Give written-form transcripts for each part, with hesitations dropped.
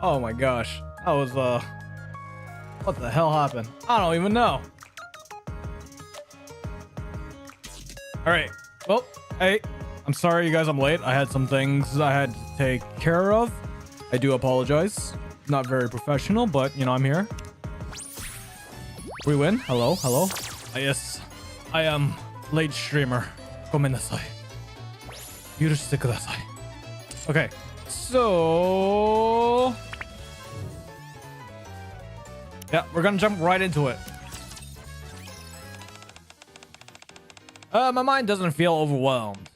Oh my gosh. That was, what the hell happened? I don't even know. Alright. Well, hey. I'm sorry, you guys, I'm late. I had some things I had to take care of. I do apologize. Not very professional, but, you know, I'm here. We win. Hello, hello. Yes, I am late streamer. Gomennasai. Yurushite kudasai. Okay, so... yeah, we're gonna jump right into it. My mind doesn't feel overwhelmed.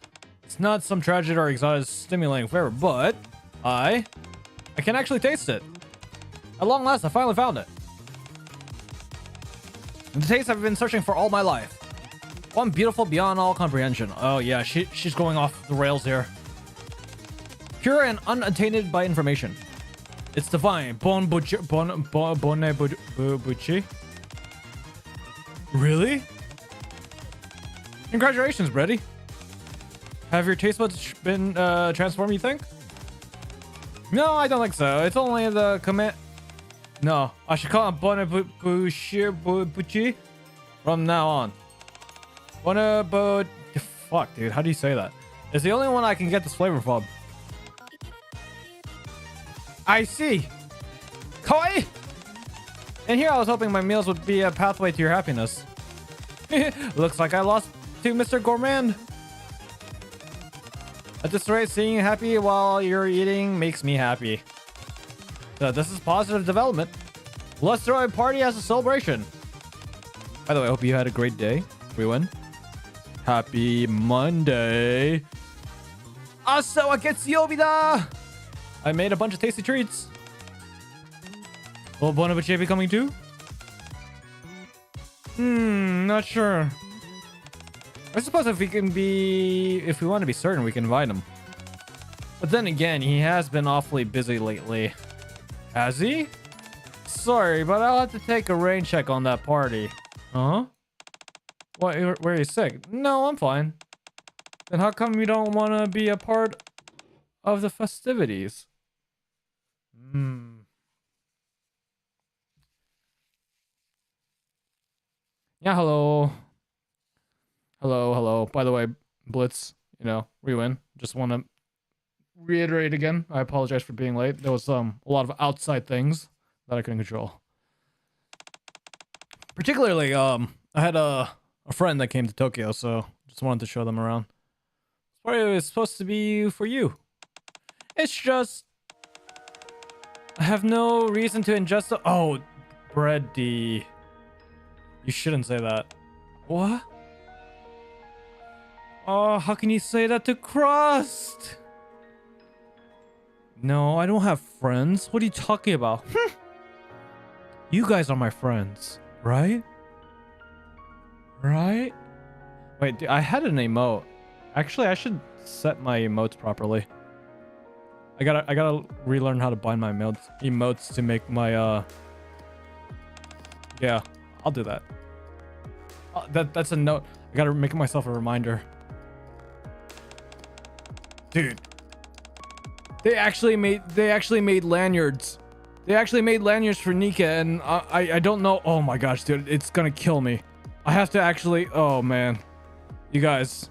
It's not some tragedy or exotic stimulating flavor, but I can actually taste it. At long last, I finally found it. The taste I've been searching for all my life. One beautiful beyond all comprehension. Oh yeah, she's going off the rails here. Pure and unattainted by information. It's divine. Bon bucci. Really? Congratulations, Brady. Have your taste buds been transformed, you think? No, I don't think so. It's only the command. No, I should call it bucci from now on. Fuck, dude. How do you say that? It's the only one I can get this flavor from. I see. Kawaii! And here I was hoping my meals would be a pathway to your happiness. Looks like I lost to Mr. Gourmand. At this rate, seeing you happy while you're eating makes me happy. So this is positive development. Let's throw a party as a celebration. By the way, I hope you had a great day. We win. Happy Monday. Asa wa getsuyobi da! I made a bunch of tasty treats. Will Bonabuchi be coming too? Not sure. I suppose if we want to be certain, we can invite him. But then again, he has been awfully busy lately. Has he? Sorry, but I'll have to take a rain check on that party. Huh? What? Were you sick? No, I'm fine. Then how come you don't want to be a part of the festivities? Yeah, hello. Hello. By the way, Blitz, you know, we win. Just want to reiterate again. I apologize for being late. There was a lot of outside things that I couldn't control. Particularly, I had a friend that came to Tokyo, so just wanted to show them around. Sorry, it was supposed to be for you. It's just I have no reason to ingest the— oh, bready. You shouldn't say that. What? Oh, how can you say that to Crust? No, I don't have friends. What are you talking about? You guys are my friends, right? Right? Wait, dude, I had an emote. Actually, I should set my emotes properly. I gotta relearn how to bind my emotes to make my yeah, I'll do that. That's a note. I gotta make myself a reminder. Dude, they actually made lanyards. They actually made lanyards for Nikke, and I don't know. Oh my gosh, dude, it's gonna kill me. I have to actually— oh man, you guys,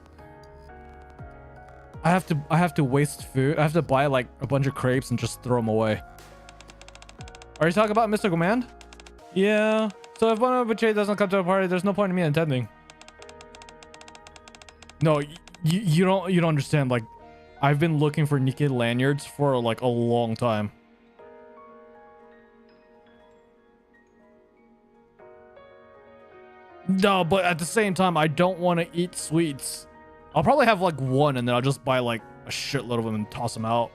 I have to waste food. I have to buy like a bunch of crepes and just throw them away. Are you talking about Mr. Command? Yeah. So if one of Bonabuchi doesn't come to a party, there's no point in me attending. No, you don't understand. Like, I've been looking for Nikke lanyards for like a long time. No, but at the same time, I don't want to eat sweets. I'll probably have like one, and then I'll just buy like a shitload of them and toss them out.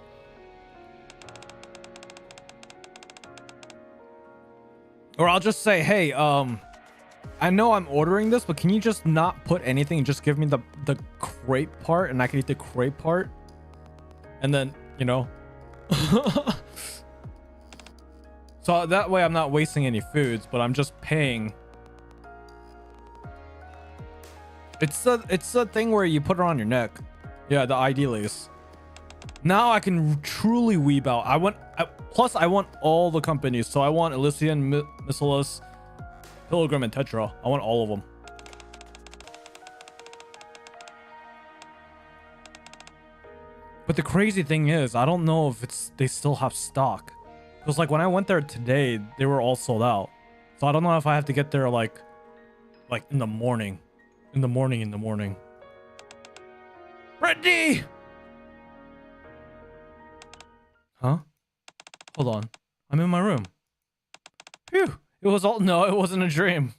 Or I'll just say, hey, I know I'm ordering this, but can you just not put anything and just give me the crepe part, and I can eat the crepe part? And then, you know. So that way I'm not wasting any foods, but I'm just paying. It's the thing where you put it on your neck. Yeah, the ID lace. Now I can truly weeb out. Plus I want all the companies. So I want Elysian, Missilus, Pilgrim, and Tetra. I want all of them. But the crazy thing is, I don't know if they still have stock. Because like when I went there today, they were all sold out. So I don't know if I have to get there like in the morning. In the morning. Ready! Huh? Hold on. I'm in my room. Phew. It wasn't a dream.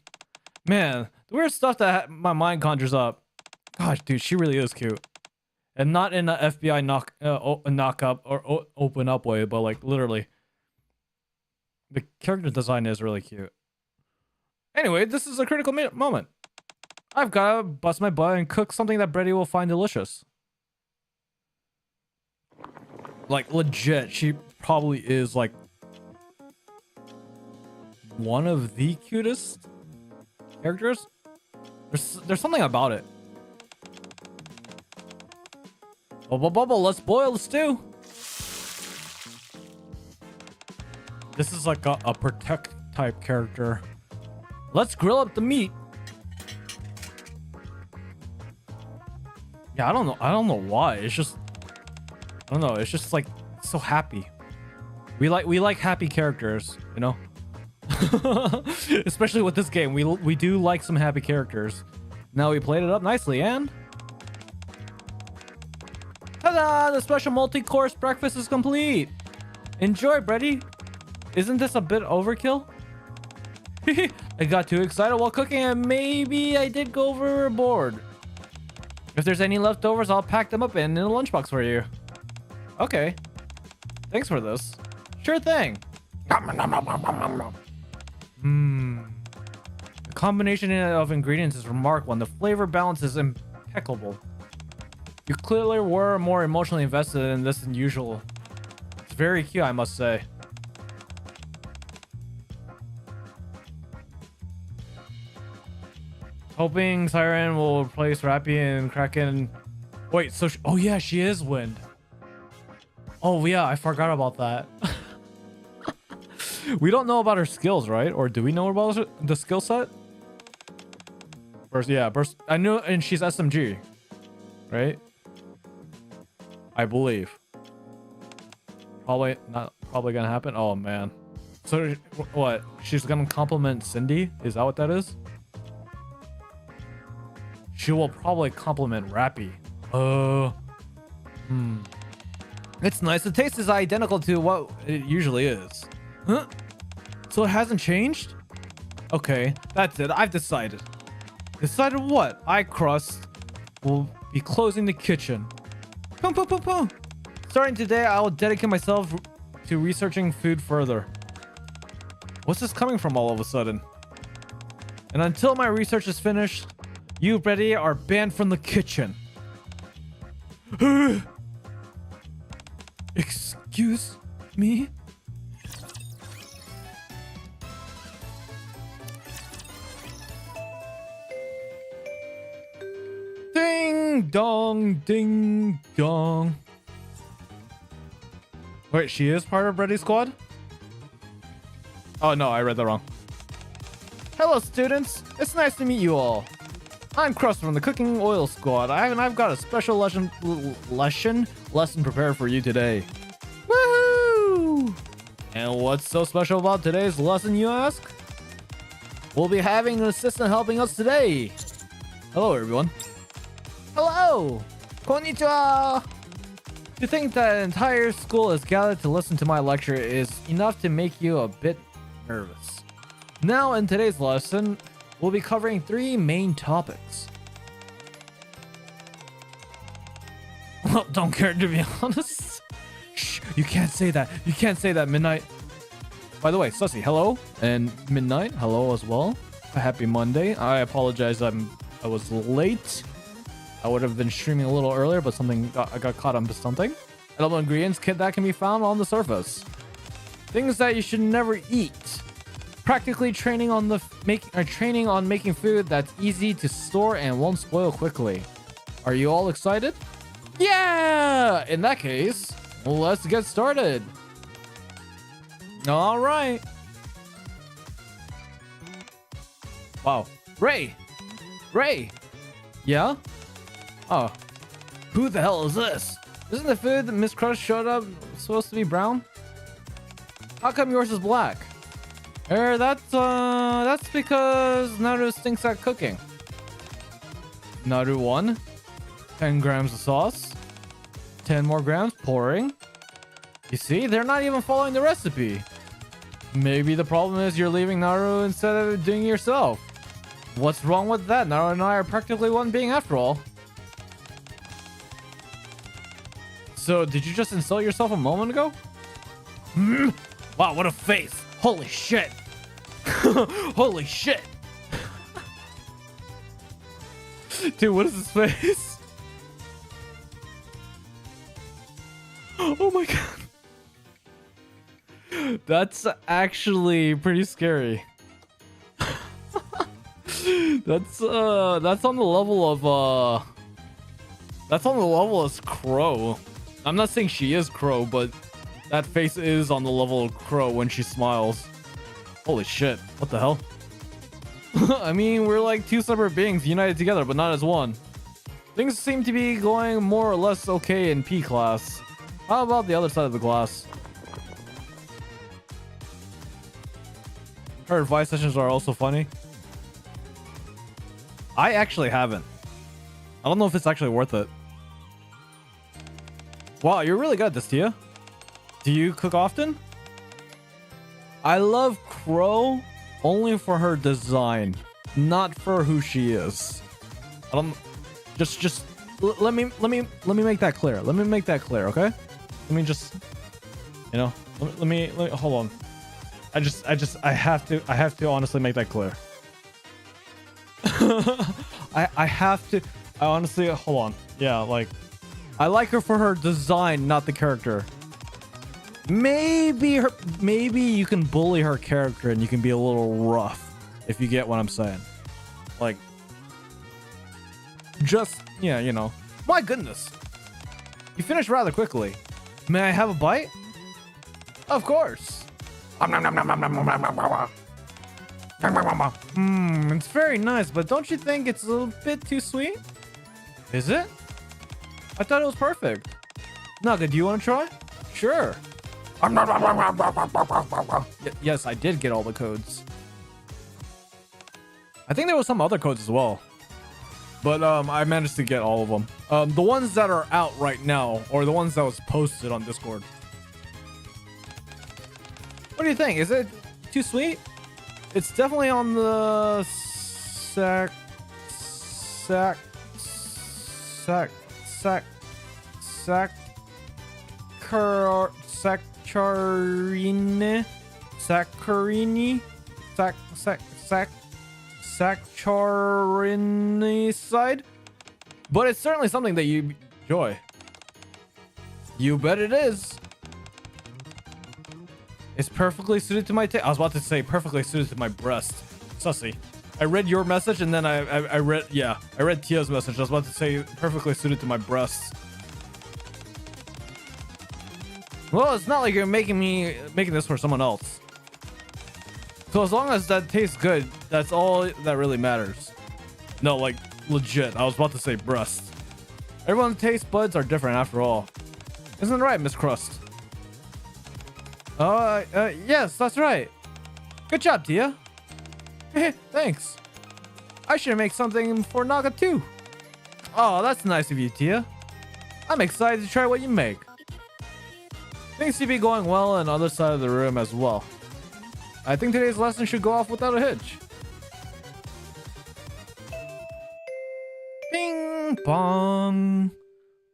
Man, the weird stuff that my mind conjures up. Gosh, dude, she really is cute. And not in a FBI knock up or open up way, but like literally. The character design is really cute. Anyway, this is a critical moment. I've got to bust my butt and cook something that Brady will find delicious. Like legit, she probably is like one of the cutest characters. There's something about it. Bubble, let's boil the stew. This is like a protect type character. Let's grill up the meat. Yeah, I don't know why. It's just, I don't know. It's just like so happy. We like happy characters, you know. Especially with this game, we do like some happy characters. Now we played it up nicely, and ta-da! The special multi-course breakfast is complete. Enjoy, Brady. Isn't this a bit overkill? I got too excited while cooking, and maybe I did go overboard. If there's any leftovers, I'll pack them up in a lunchbox for you. Okay. Thanks for this. Sure thing. The combination of ingredients is remarkable, and the flavor balance is impeccable. You clearly were more emotionally invested in this than usual. It's very cute, I must say. Hoping Siren will replace Rappy and Kraken. Wait, so oh yeah, she is Wind. Oh yeah, I forgot about that. We don't know about her skills, right? Or do we know about the skill set? Burst, yeah, burst. I know, and she's SMG, right? I believe. Probably gonna happen. Oh man. So what? She's gonna compliment Cindy? Is that what that is? She will probably compliment Rappy. It's nice. The taste is identical to what it usually is. Huh? So it hasn't changed? Okay, that's it. I've decided. Decided what? iCrust will be closing the kitchen. Boom. Starting today, I will dedicate myself to researching food further. What's this coming from all of a sudden? And until my research is finished, you, Brady, are banned from the kitchen. Excuse me? Ding dong, ding dong. Wait, she is part of Brady's squad? Oh no, I read that wrong. Hello, students. It's nice to meet you all. I'm Crust from the Cooking Oil Squad, and I've got a special lesson prepared for you today. Woohoo! And what's so special about today's lesson, you ask? We'll be having an assistant helping us today. Hello, everyone. Hello! Konnichiwa! To think that an entire school is gathered to listen to my lecture is enough to make you a bit nervous. Now, in today's lesson, we'll be covering 3 main topics. Well, don't care, to be honest. Shh, you can't say that. You can't say that, Midnight. By the way, Sussy, hello. And Midnight, hello as well. A happy Monday. I apologize, I was late. I would have been streaming a little earlier, but I got caught on something. Edible ingredients kit that can be found on the surface. Things that you should never eat. Practically training on making food that's easy to store and won't spoil quickly. Are you all excited? Yeah! In that case, let's get started. All right. Wow. Ray! Ray! Yeah? Oh. Who the hell is this? Isn't the food that Miss Crush showed up supposed to be brown? How come yours is black? That's because Naru stinks at cooking. Naru 1. 10 grams of sauce. 10 more grams pouring. You see, they're not even following the recipe. Maybe the problem is you're leaving Naru instead of doing it yourself. What's wrong with that? Naru and I are practically one being after all. So, did you just insult yourself a moment ago? Wow, what a face. Holy shit. Holy shit. Dude, what is his face? Oh my god. That's actually pretty scary. That's on the level of that's on the level of Crow. I'm not saying she is Crow, but that face is on the level of Crow when she smiles. Holy shit. What the hell? I mean, we're like two separate beings united together, but not as one. Things seem to be going more or less okay in P class. How about the other side of the glass? Her advice sessions are also funny. I actually haven't. I don't know if it's actually worth it. Wow, you're really good at this, Tia. Do you cook often? I love Crow only for her design, not for who she is. I don't. Let me make that clear. Let me make that clear, okay? Let me just, you know, let me hold on. I have to honestly make that clear. I have to. I honestly, hold on. Yeah, like, I like her for her design, not the character. Maybe you can bully her character and you can be a little rough, if you get what I'm saying. Like, just, yeah, you know. My goodness. You finished rather quickly. May I have a bite? Of course. It's very nice, but don't you think it's a little bit too sweet? Is it? I thought it was perfect. Naga, do you want to try? Sure. Yes, I did get all the codes. I think there was some other codes as well. But I managed to get all of them. The ones that are out right now, or the ones that was posted on Discord. What do you think? Is it too sweet? It's definitely on the saccharini side, but it's certainly something that you enjoy. You bet it is. It's perfectly suited to my taste. I was about to say perfectly suited to my breast. Sussy. I read your message and then I read Tia's message. I was about to say perfectly suited to my breasts. Well, it's not like you're making this for someone else. So as long as that tastes good, that's all that really matters. No, like, legit. I was about to say breasts. Everyone's taste buds are different after all. Isn't it right, Miss Crust? Yes, that's right. Good job, Tia. Thanks. I should make something for Naga too. Oh, that's nice of you, Tia. I'm excited to try what you make. Things seem to be going well on the other side of the room as well. I think today's lesson should go off without a hitch. Bing bong.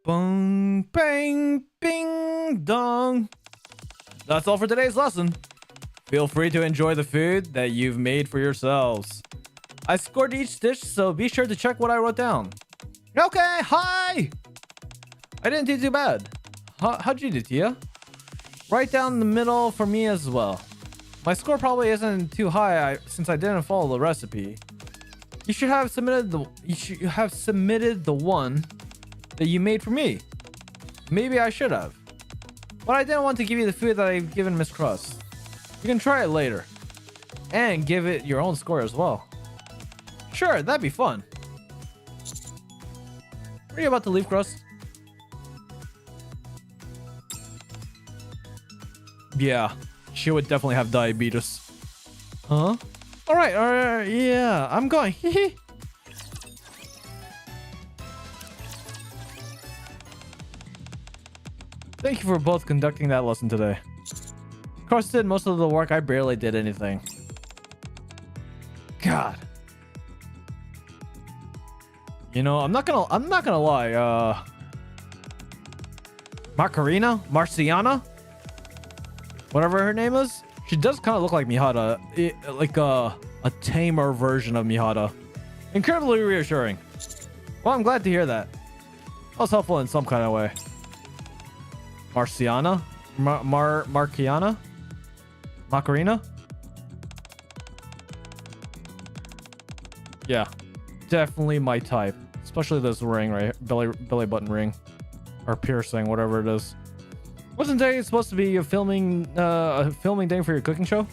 Bong bang bing dong. That's all for today's lesson. Feel free to enjoy the food that you've made for yourselves. I scored each dish, so be sure to check what I wrote down. Okay, hi! I didn't do too bad. How'd you do, Tia? Right down the middle for me as well. My score probably isn't too high since I didn't follow the recipe. You should have submitted the one that you made for me. Maybe I should have. But I didn't want to give you the food that I've given Miss Crust. You can try it later. And give it your own score as well. Sure, that'd be fun. Are you about to leave, Crust? Yeah, she would definitely have diabetes. Huh? Alright, yeah, I'm going. Thank you for both conducting that lesson today. Crust did most of the work, I barely did anything. God. You know, I'm not gonna lie, Marciana? Whatever her name is, she does kind of look like Mihara, like a tamer version of Mihara. Incredibly reassuring. Well, I'm glad to hear that. That was helpful in some kind of way. Marciana? Marciana? Macarena? Yeah, definitely my type. Especially this ring right here, belly button ring. Or piercing, whatever it is. Wasn't today supposed to be a filming day for your cooking show?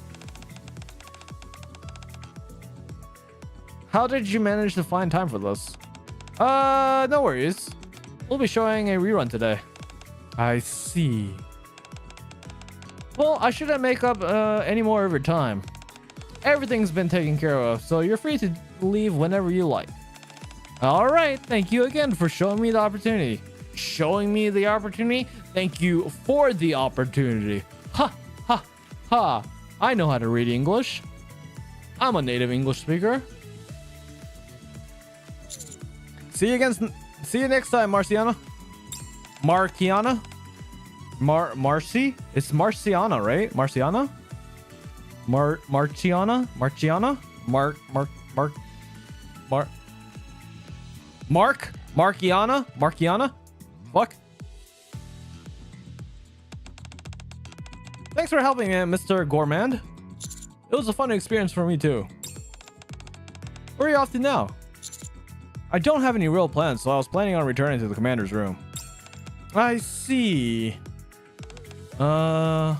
How did you manage to find time for this? No worries. We'll be showing a rerun today. I see. Well, I shouldn't make up any more of your time. Everything's been taken care of, so you're free to leave whenever you like. All right, thank you again for showing me the opportunity. Showing me the opportunity? Thank you for the opportunity. Ha, ha, ha. I know how to read English. I'm a native English speaker. See you next time, Marciana. Marciana? Marcy? It's Marciana, right? Marciana? Marciana? Marciana? Fuck. Thanks for helping me, Mr. Gourmand. It was a fun experience for me too. Where are you off to now? I don't have any real plans, so I was planning on returning to the commander's room. I see. Are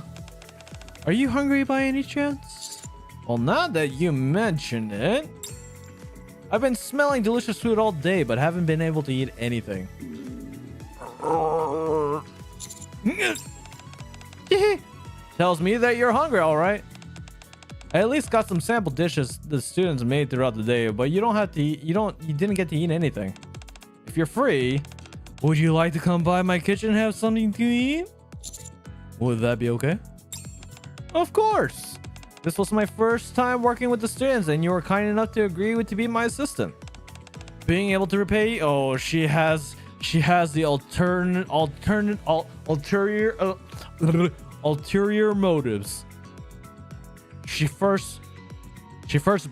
you hungry by any chance? Well, now that you mention it, I've been smelling delicious food all day, but haven't been able to eat anything. Tells me that you're hungry, all right. I at least got some sample dishes the students made throughout the day, but you don't have to eat, you didn't get to eat anything. If you're free, would you like to come by my kitchen and have something to eat? Would that be okay? Of course. This was my first time working with the students, and you were kind enough to agree to be my assistant. Being able to repay, oh, she has the ulterior motives. She first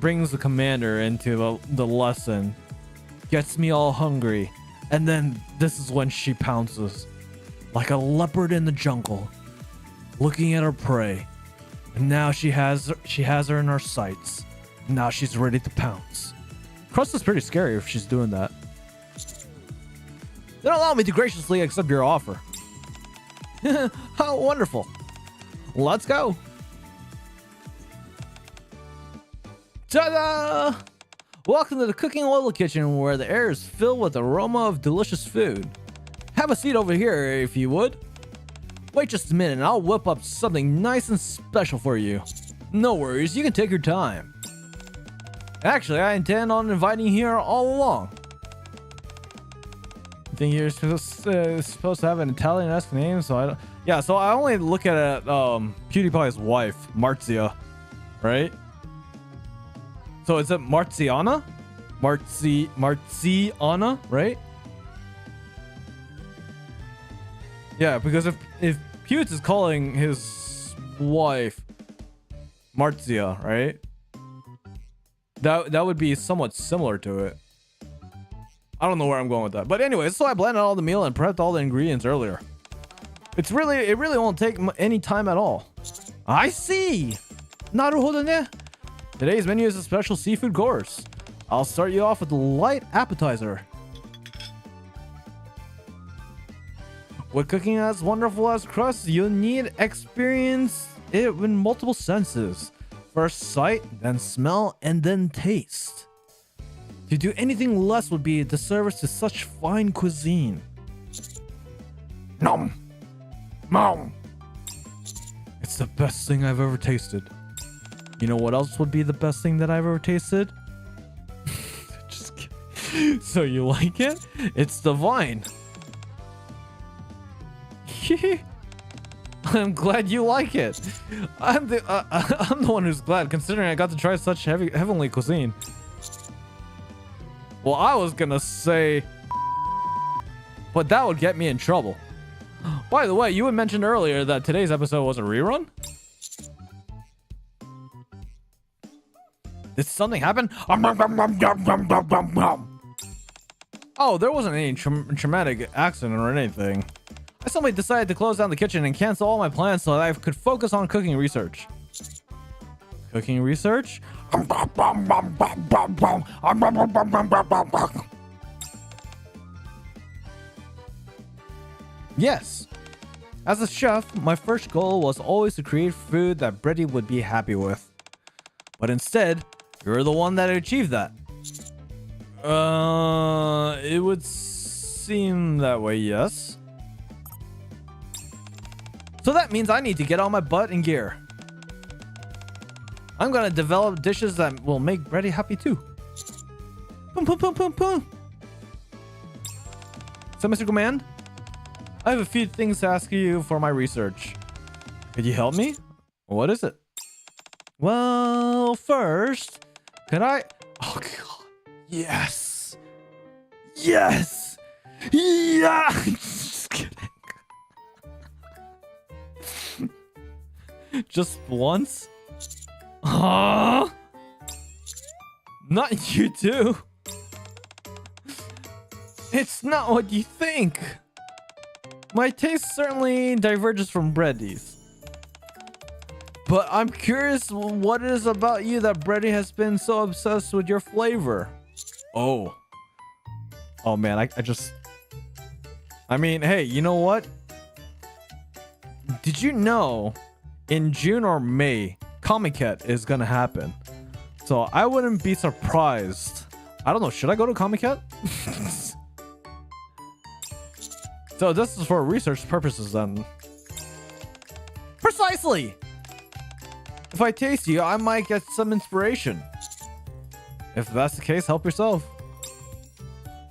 brings the commander into the lesson, gets me all hungry, and then this is when she pounces like a leopard in the jungle, looking at her prey. And now she has her in her sights. Now she's ready to pounce. Crust is pretty scary if she's doing that. Then allow me to graciously accept your offer. How wonderful. Let's go. Ta-da! Welcome to the cooking oil kitchen, where the air is filled with the aroma of delicious food. Have a seat over here if you would. Wait just a minute and I'll whip up something nice and special for you. No worries, you can take your time. Actually, I intend on inviting you here all along. I think you're supposed to have an Italian-esque name, so I don't... Yeah, so I only look at PewDiePie's wife, Marzia, right? So is it Marciana? Marciana, right? Yeah, because if Pewds is calling his wife Marzia, right? That would be somewhat similar to it. I don't know where I'm going with that. But anyway, so I blended all the meal and prepped all the ingredients earlier. It really won't take any time at all. I see. Naruhodo ne. Today's menu is a special seafood course. I'll start you off with a light appetizer. With cooking as wonderful as crust, you'll need experience it with multiple senses. First sight, then smell, and then taste. To do anything less would be a disservice to such fine cuisine. Nom! Nom! It's the best thing I've ever tasted. You know what else would be the best thing that I've ever tasted? Just kidding. So you like it? It's divine. I'm glad you like it. I'm the one who's glad, considering I got to try such heavenly cuisine. Well, I was gonna say, but that would get me in trouble. By the way, you had mentioned earlier that today's episode was a rerun. Did something happen? Oh, there wasn't any traumatic accident or anything. I suddenly decided to close down the kitchen and cancel all my plans so that I could focus on cooking research. Cooking research? Yes. As a chef, my first goal was always to create food that Brady would be happy with. But instead, you're the one that achieved that. It would seem that way, yes. So that means I need to get on my butt in gear. I'm gonna develop dishes that will make Brady happy too. Boom, boom, boom, boom, boom. So, Mr. Command, I have a few things to ask you for my research. Could you help me? What is it? Well, first, could I... Oh, God. Yes. Yes. Yeah. Just kidding. Just once? Huh? Not you too. It's not what you think. My taste certainly diverges from Brady's. But I'm curious what it is about you that Brady has been so obsessed with your flavor. Oh. Oh man, I mean, hey, you know what? Did you know in June or May, Comiket is gonna happen? So I wouldn't be surprised. I don't know, should I go to Comiket? So this is for research purposes then. Precisely! If I taste you, I might get some inspiration. If that's the case, help yourself.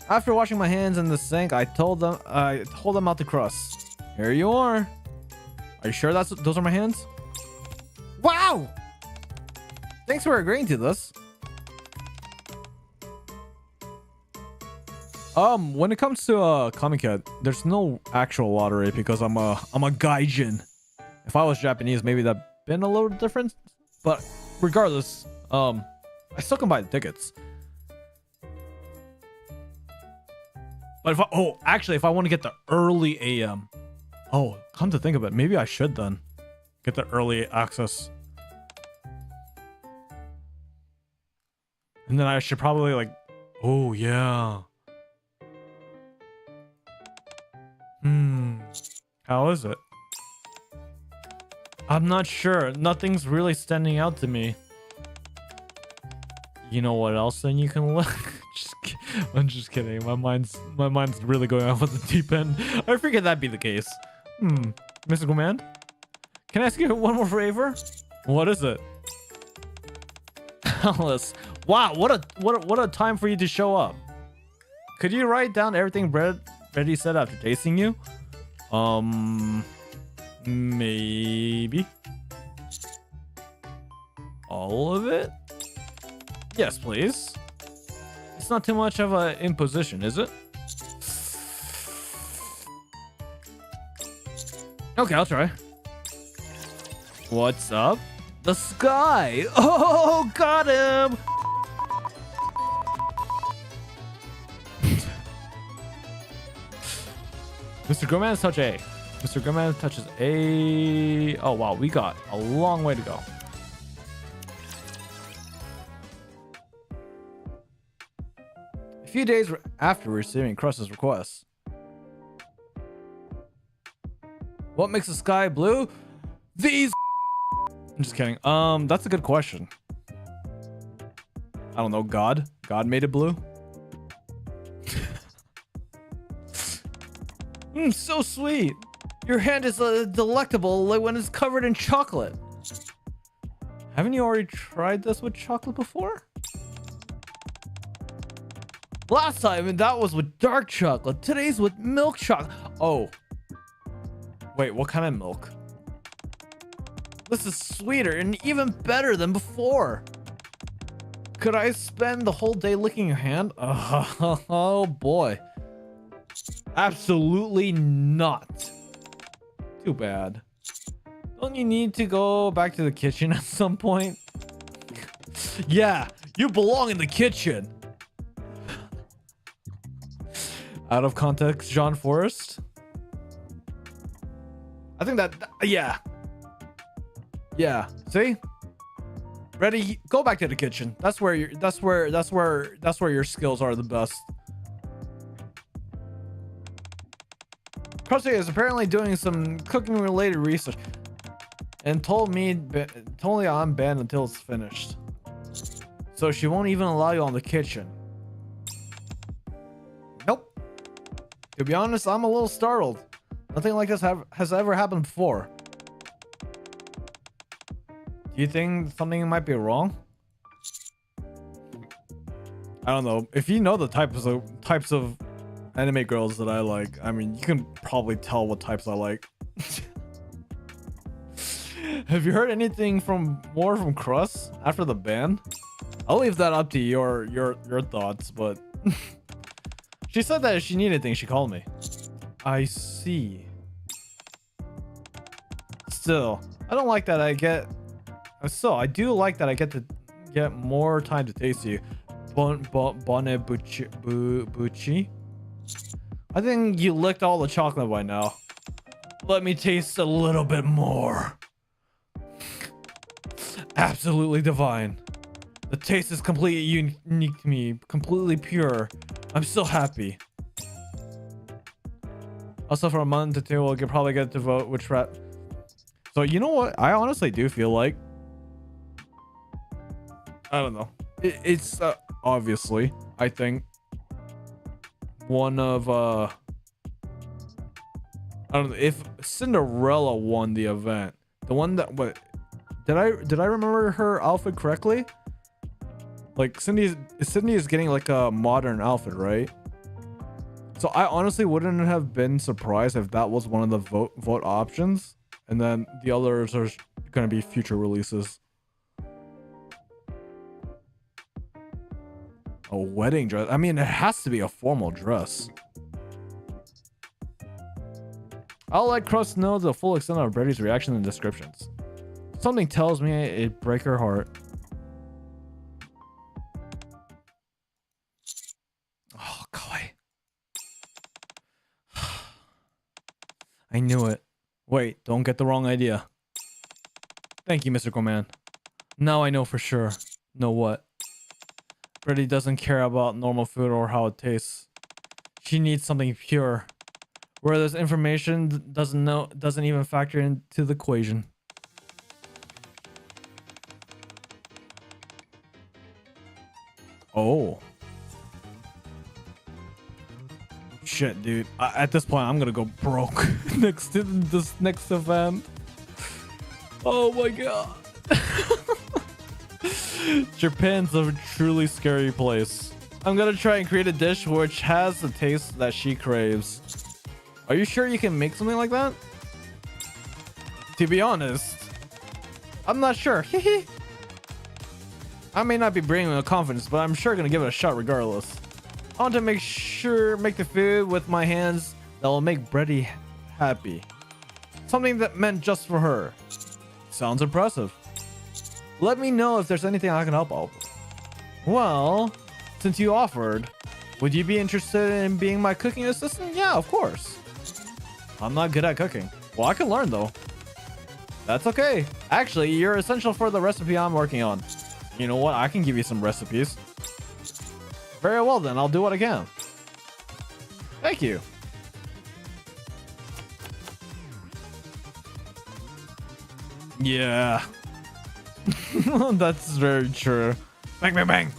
After washing my hands in the sink, I told them out the crust. Here you are. Are you sure those are my hands? Wow! Thanks for agreeing to this. When it comes to Comiket, there's no actual lottery because I'm a gaijin. If I was Japanese, maybe that'd been a little different. But regardless, I still can buy the tickets. But if I want to get the early AM. Oh, come to think of it, maybe I should then get the early access. And then I should probably like, oh yeah. How is it? I'm not sure. Nothing's really standing out to me. You know what else then you can look? I'm just kidding. My mind's really going off at the deep end. I figured that'd be the case. Mr. Command? Can I ask you one more favor? What is it? Alice. Wow, what a time for you to show up. Could you write down everything Brady said after tasting you? Maybe. All of it? Yes, please. It's not too much of an imposition, is it? Okay, I'll try. What's up? The sky! Oh, got him! Mr. Gomez touch A. Mr. Gomez touches A. Oh wow, we got a long way to go. A few days after receiving Crust's request. What makes the sky blue? These. I'm just kidding. That's a good question. I don't know. God made it blue. So sweet. Your hand is delectable like when it's covered in chocolate. Haven't you already tried this with chocolate before? Last time that was with dark chocolate. Today's with milk chocolate. Oh. Wait, what kind of milk? This is sweeter and even better than before. Could I spend the whole day licking your hand? Oh boy. Absolutely not. Too bad. Don't you need to go back to the kitchen at some point? Yeah, you belong in the kitchen. Out of context, John Forrest. I think that, yeah. Yeah, see? Ready? Go back to the kitchen. That's where your skills are the best. Krusty is apparently doing some cooking related research and told me I'm banned until it's finished. So she won't even allow you on the kitchen. Nope. To be honest, I'm a little startled. Nothing like this has ever happened before. Do you think something might be wrong? I don't know. If you know the types of anime girls that I like, I mean, you can probably tell what types I like. Have you heard anything more from Crust after the ban? I'll leave that up to your thoughts, but she said that if she needed anything, she called me. I see. Still, I don't like that I get. So I do like that I get to get more time to taste you. Bucci. I think you licked all the chocolate by now. Let me taste a little bit more. Absolutely divine. The taste is completely unique to me, completely pure. I'm so happy. Also, for a month or two, we'll probably get to vote which rat. So you know what? I honestly do feel like, I don't know. It's obviously, I think, one of I don't know if Cinderella won the event. The one that what did I remember her outfit correctly? Like Sydney is getting like a modern outfit, right? So I honestly wouldn't have been surprised if that was one of the vote options, and then the others are going to be future releases. A wedding dress. I mean, it has to be a formal dress. I'll let Crust know the full extent of Brady's reaction and descriptions. Something tells me it'd break her heart. Oh, Kai. I knew it. Wait, don't get the wrong idea. Thank you, Mr. Goman. Now I know for sure. Know what? Brady doesn't care about normal food or how it tastes. She needs something pure, where this information doesn't even factor into the equation. Oh. Shit, dude. At this point, I'm gonna go broke next to this next event. Oh my god. Japan's a truly scary place. I'm gonna try and create a dish which has the taste that she craves. Are you sure you can make something like that? To be honest, I'm not sure. I may not be bringing with confidence, but I'm sure gonna give it a shot regardless. I want to make the food with my hands that will make Brady happy. Something that meant just for her. Sounds impressive. Let me know if there's anything I can help out with. Well, since you offered, would you be interested in being my cooking assistant? Yeah, of course. I'm not good at cooking. Well, I can learn though. That's okay. Actually, you're essential for the recipe I'm working on. You know what? I can give you some recipes. Very well then, I'll do what I can. Thank you. Yeah. That's very true. Bang, bang, bang.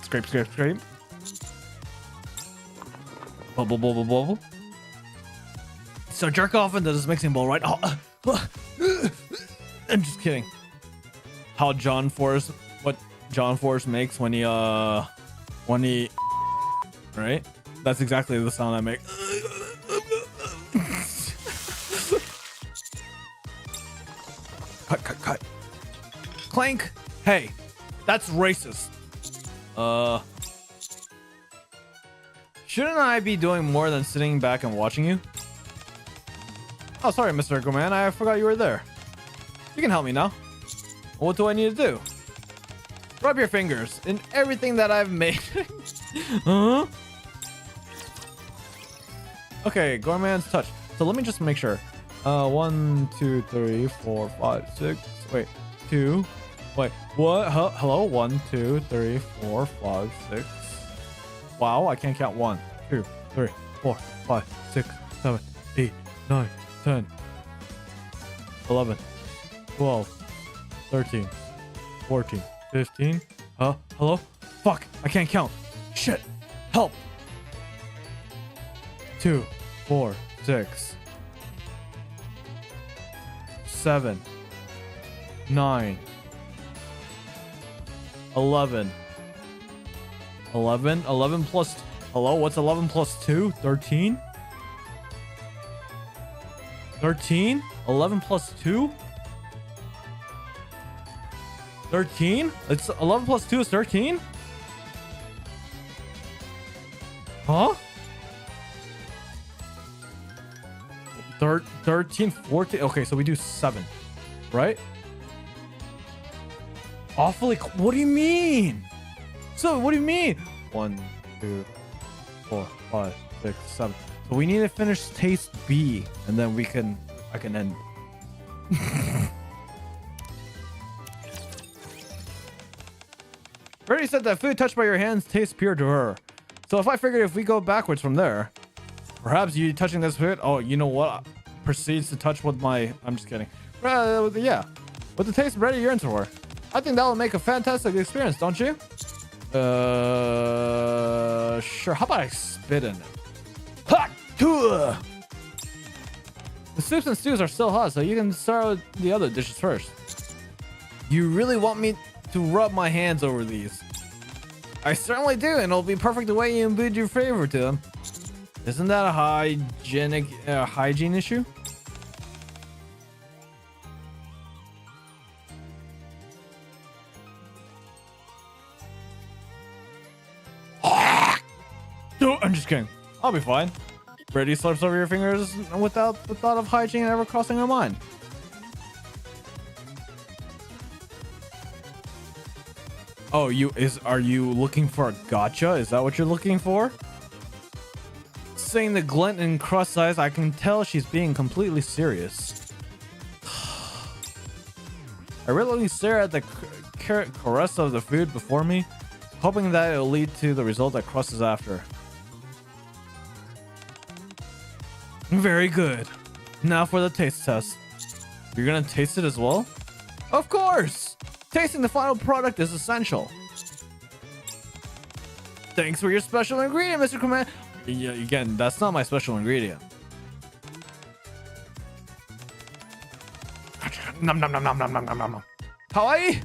Scrape, scrape, scrape. Bubble, bubble, bubble. So jerk off into this mixing bowl, right? Oh, I'm just kidding. What John Force makes when he right? That's exactly the sound I make. Cut, cut, cut. Clank. Hey, that's racist. Shouldn't I be doing more than sitting back and watching you? Oh, sorry, Mr. Eggman. I forgot you were there. You can help me now. What do I need to do? Rub your fingers in everything that I've made. Huh? Okay, Gorman's touch. So let me just make sure. 1, 2, 3, 4, 5, 6. Wait, 2. Wait, what? Hello? 1, 2, 3, 4, 5, 6. Wow, I can't count. 1, 2, 3, 4, 5, 6, 7, 8, 9, 10, 11, 12, 13, 14, 15. Hello? Fuck, I can't count. Shit, help. 2, 4, 6, 7, 9, 11. 11 plus, hello, what's 11 plus 2? 13? 13? 11 plus 2? 13? It's 11 plus 2 is 13? Huh? 13, 14. Okay, so we do 7, right? Awfully. What do you mean? So what do you mean? 1, 2, 4, 5, 6, 7. So we need to finish taste B, and then I can end. Already said that food touched by your hands tastes pure to her. So if I figured if we go backwards from there, perhaps you touching this food, oh, you know what? Proceeds to touch with my, I'm just kidding. Yeah, with the taste ready you're into her. I think that will make a fantastic experience, don't you? Sure. How about I spit in it? Ha! The soups and stews are still hot, so you can start with the other dishes first. You really want me to rub my hands over these? I certainly do, and it'll be perfect the way you imbue your flavor to them. Isn't that a hygiene issue? I'm just kidding. I'll be fine. Brady slips over your fingers without the thought of hygiene ever crossing her mind. Oh, are you looking for a gotcha? Is that what you're looking for? Saying the glint in crust eyes, I can tell she's being completely serious. I really stare at the caress of the food before me, hoping that it'll lead to the result that crust is after. Very good. Now for the taste test. You're gonna taste it as well? Of course! Tasting the final product is essential. Thanks for your special ingredient, Mr. Command. Yeah, again, that's not my special ingredient. Nom nom nom nom nom nom nom nom. Kawaii?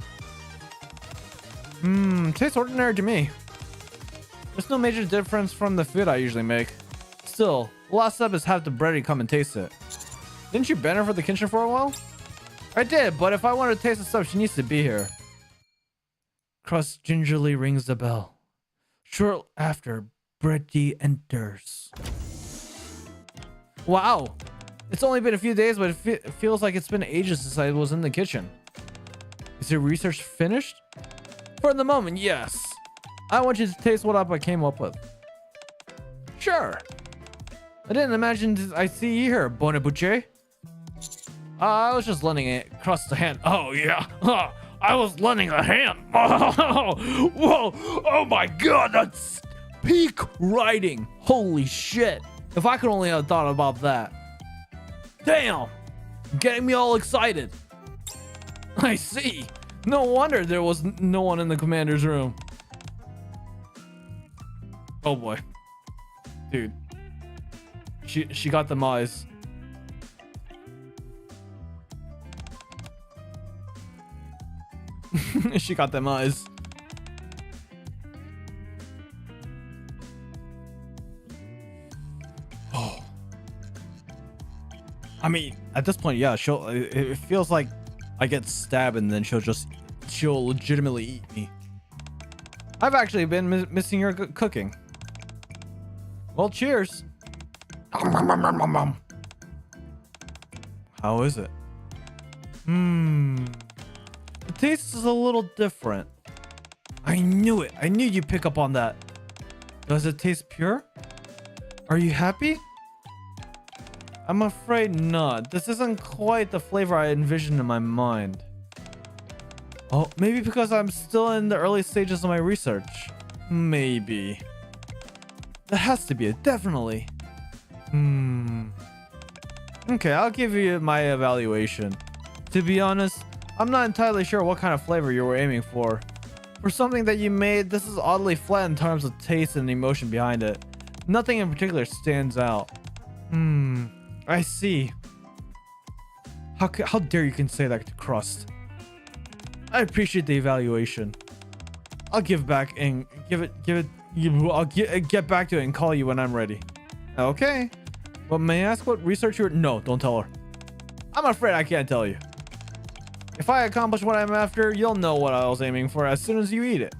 Tastes ordinary to me. There's no major difference from the food I usually make. Still, the last step is have the bready come and taste it. Didn't you banner for the kitchen for a while? I did, but if I want to taste the stuff, she needs to be here. Crust gingerly rings the bell. Short after, Bready enters. Wow. It's only been a few days, but it feels like it's been ages since I was in the kitchen. Is your research finished? For the moment, yes. I want you to taste what I came up with. Sure. I didn't imagine I see you here, Bonabuche. I was just lending it crust a hand. Oh, yeah. I was lending a hand. Whoa. Oh, my God. That's peak writing. Holy shit. If I could only have thought about that. Damn. Getting me all excited. I see. No wonder there was no one in the commander's room. Oh boy. Dude. She got them eyes. She got them eyes. Oh. I mean, at this point, yeah, it feels like I get stabbed and then she'll legitimately eat me. I've actually been missing your cooking. Well, cheers. How is it? The taste is a little different. I knew it. I knew you'd pick up on that. Does it taste pure? Are you happy? I'm afraid not. This isn't quite the flavor I envisioned in my mind. Oh, maybe because I'm still in the early stages of my research. Maybe. That has to be it, definitely. Okay, I'll give you my evaluation. To be honest, I'm not entirely sure what kind of flavor you were aiming for. For something that you made, this is oddly flat in terms of taste and emotion behind it. Nothing in particular stands out. I see. How dare you can say that to Crust? I appreciate the evaluation. I'll give back and I'll get back to it and call you when I'm ready. Okay. But may I ask what research you're... No, don't tell her. I'm afraid I can't tell you. If I accomplish what I'm after, you'll know what I was aiming for as soon as you eat it.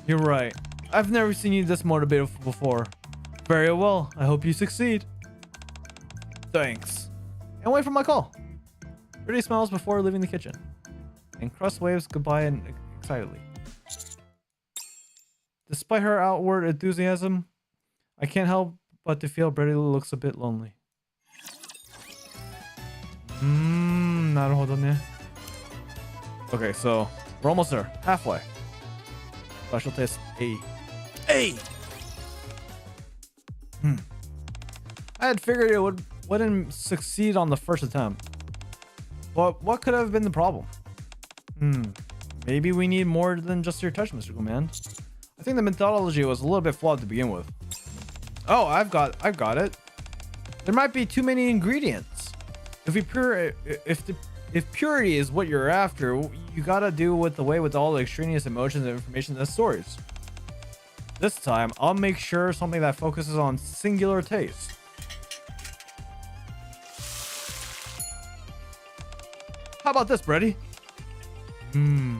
You're right. I've never seen you this motivated before. Very well. I hope you succeed. Thanks. And wait for my call. Pretty smiles before leaving the kitchen. And Crust waves goodbye and excitedly. Despite her outward enthusiasm, I can't help but to feel Brady looks a bit lonely. なるほどね. Okay, so we're almost there. Halfway. Special taste A. A! I had figured it wouldn't succeed on the first attempt. But what could have been the problem? Maybe we need more than just your touch, Mr. Command. I think the methodology was a little bit flawed to begin with. Oh, I've got it. There might be too many ingredients. If purity is what you're after, you gotta do with all the extraneous emotions and information in the stories. This time, I'll make sure something that focuses on singular taste. How about this, Brady? To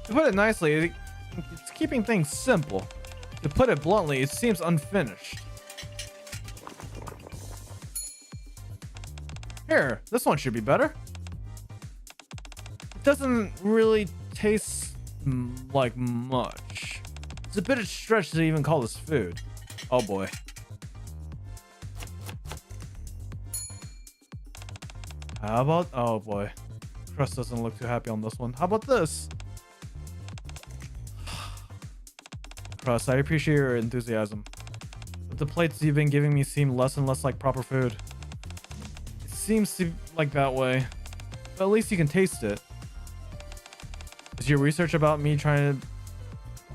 put it nicely, it's keeping things simple. To put it bluntly, it seems unfinished. Here, this one should be better. It doesn't really taste like much. It's a bit of a stretch to even call this food. Oh boy. How about... Oh boy. Crust doesn't look too happy on this one. How about this? Crust, I appreciate your enthusiasm, but the plates you've been giving me seem less and less like proper food. It seems to like that way, but at least you can taste it. Is your research about me trying to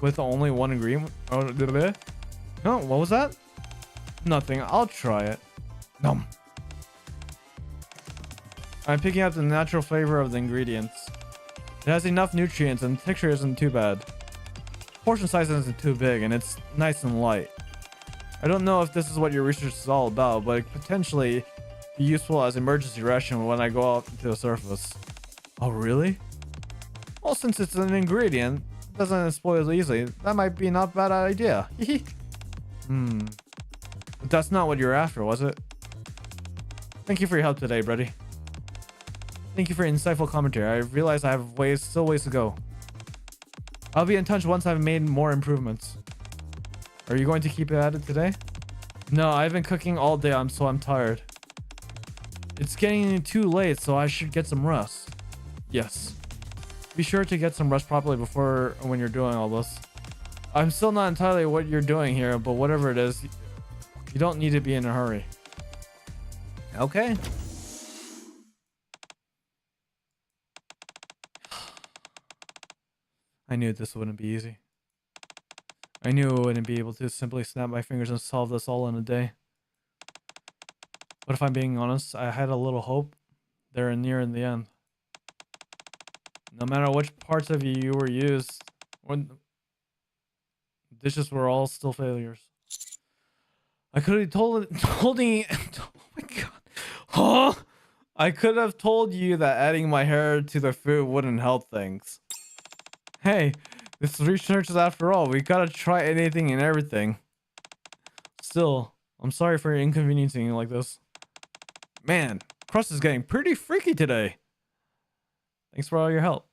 with only one ingredient? Oh, no, what was that? Nothing. I'll try it. Nom. I'm picking up the natural flavor of the ingredients. It has enough nutrients and the texture isn't too bad. Portion size isn't too big and it's nice and light. I don't know if this is what your research is all about, but it could potentially be useful as emergency ration when I go out to the surface. Oh, really? Well, since it's an ingredient, it doesn't spoil easily. That might be not a bad idea. But that's not what you're after, was it? Thank you for your help today, Brady. Thank you for your insightful commentary. I realize I have still ways to go. I'll be in touch once I've made more improvements. Are you going to keep at it today? No, I've been cooking all day, so I'm tired. It's getting too late, so I should get some rest. Yes. Be sure to get some rest properly when you're doing all this. I'm still not entirely what you're doing here, but whatever it is, you don't need to be in a hurry. Okay. I knew this wouldn't be easy. I knew I wouldn't be able to simply snap my fingers and solve this all in a day. But if I'm being honest, I had a little hope there and near in the end. No matter which parts of you were used, dishes were all still failures. I could have told me. Oh my god. Huh? I could have told you that adding my hair to the food wouldn't help things. Hey, this research is after all. We gotta try anything and everything. Still, I'm sorry for inconveniencing you like this. Man, Crust is getting pretty freaky today. Thanks for all your help.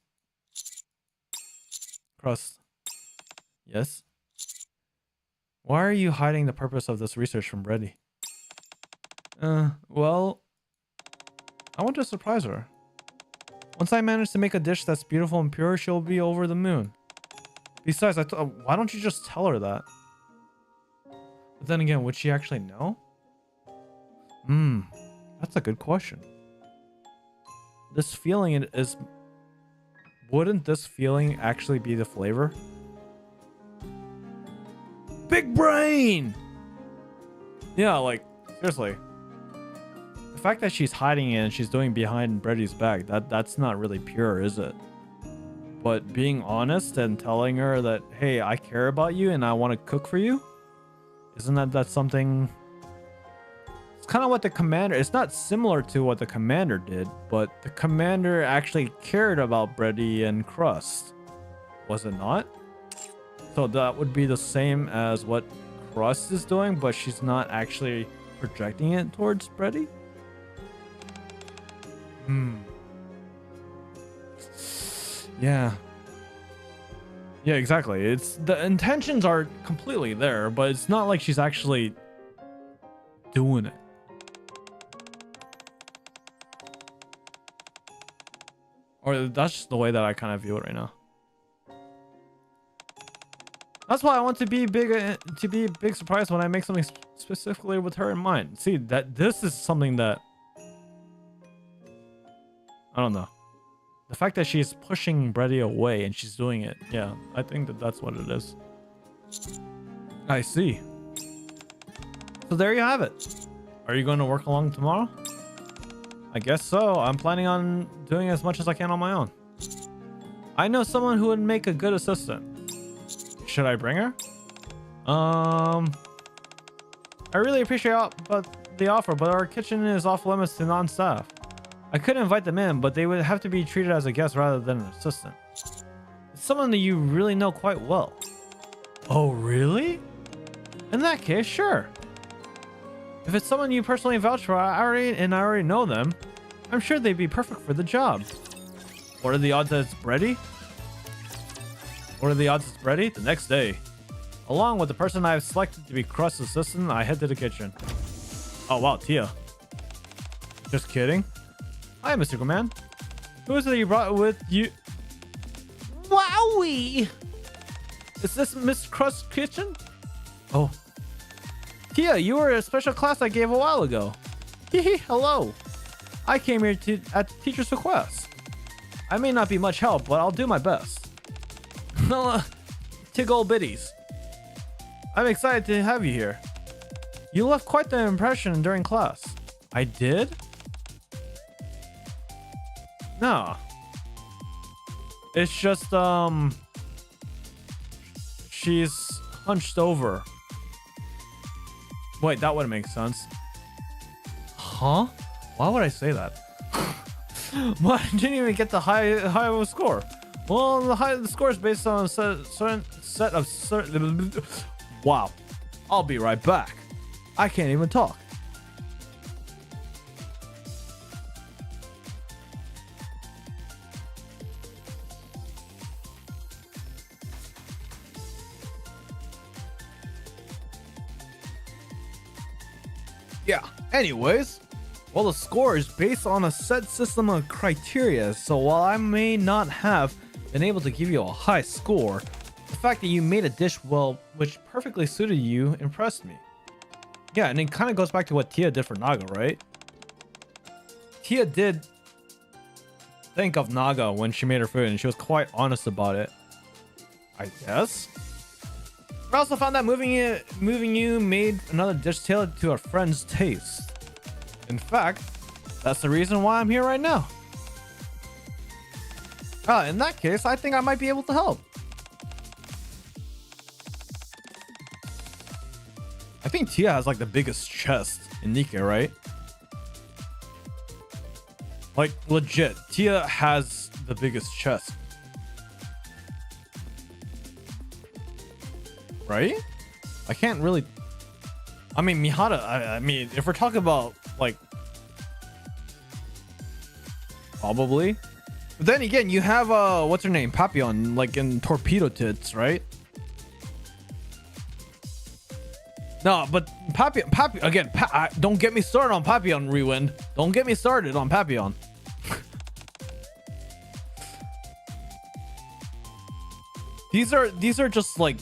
Crust. Yes? Why are you hiding the purpose of this research from Brady? Well, I want to surprise her. Once I manage to make a dish that's beautiful and pure, she'll be over the moon. Besides, why don't you just tell her that? But then again, would she actually know? That's a good question. This feeling is... Wouldn't this feeling actually be the flavor? Big brain! Yeah, like, seriously. The fact that she's hiding it and she's doing behind Brady's back, that's not really pure, is it? But being honest and telling her that, hey, I care about you and I want to cook for you, isn't that something? It's kind of what the commander, it's not similar to what the commander did, but the commander actually cared about Brady and Crust, was it not? So that would be the same as what Crust is doing, but she's not actually projecting it towards Brady. Yeah, exactly. It's the intentions are completely there, but it's not like she's actually doing it. Or that's just the way that I kind of view it right now. That's why I want to be big surprise when I make something specifically with her in mind. See, that this is something that I don't know. The fact that she's pushing Brady away and she's doing it, yeah, I think that's what it is. I see. So there you have it. Are you going to work along tomorrow? I guess so. I'm planning on doing as much as I can on my own. I know someone who would make a good assistant. Should I bring her? I really appreciate the offer, but our kitchen is off limits to non-staff. I could invite them in, but they would have to be treated as a guest rather than an assistant. It's someone that you really know quite well. Oh, really? In that case, sure. If it's someone you personally vouch for, I already know them, I'm sure they'd be perfect for the job. What are the odds that it's Brady? What are the odds it's Brady? The next day, along with the person I've selected to be Crust's assistant, I head to the kitchen. Oh wow, Tia. Just kidding. Hi, Mr. Command. Who is it you brought with you? Wowie! Is this Miss Crust's kitchen? Oh. Tia, you were a special class I gave a while ago. Hehe, hello. I came here at the teacher's request. I may not be much help, but I'll do my best. Tiggle bitties. I'm excited to have you here. You left quite the impression during class. I did? No. It's just, she's hunched over. Wait, that wouldn't make sense. Huh? Why would I say that? Well, I didn't even get the high of a score. Well, the score is based on a certain set of certain... Wow. I'll be right back. I can't even talk. Yeah, anyways, well, the score is based on a set system of criteria, so while I may not have been able to give you a high score, the fact that you made a dish well, which perfectly suited you, impressed me. Yeah, and it kind of goes back to what Tia did for Naga, right? Tia did think of Naga when she made her food, and she was quite honest about it. I guess. I also found that moving you made another dish tailored to a friend's taste. In fact, that's the reason why I'm here right now. In that case, I think I might be able to help. I think Tia has like the biggest chest in Nikke, right? Like legit, Tia has the biggest chest. Right? I can't really... I mean, Mihara, I mean, if we're talking about like... Probably. But then again, you have, what's her name? Papillon, like in Torpedo Tits, right? No, but Papillon, again, don't get me started on Papillon, Rewind. Don't get me started on Papillon. These are just like,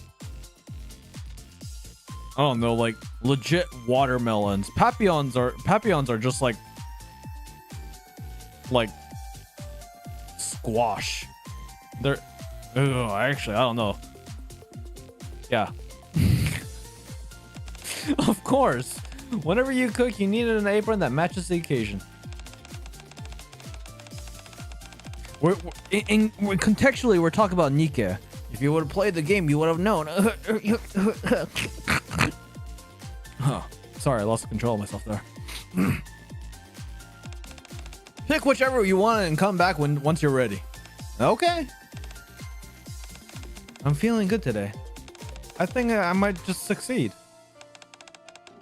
I don't know, like legit watermelons. Papillons are just like squash. They're actually, I don't know. Yeah. Of course. Whenever you cook, you need an apron that matches the occasion. Contextually, we're talking about Nikke. If you would have played the game, you would have known. Sorry, I lost control of myself there. Pick whichever you want and come back once you're ready. Okay. I'm feeling good today. I think I might just succeed.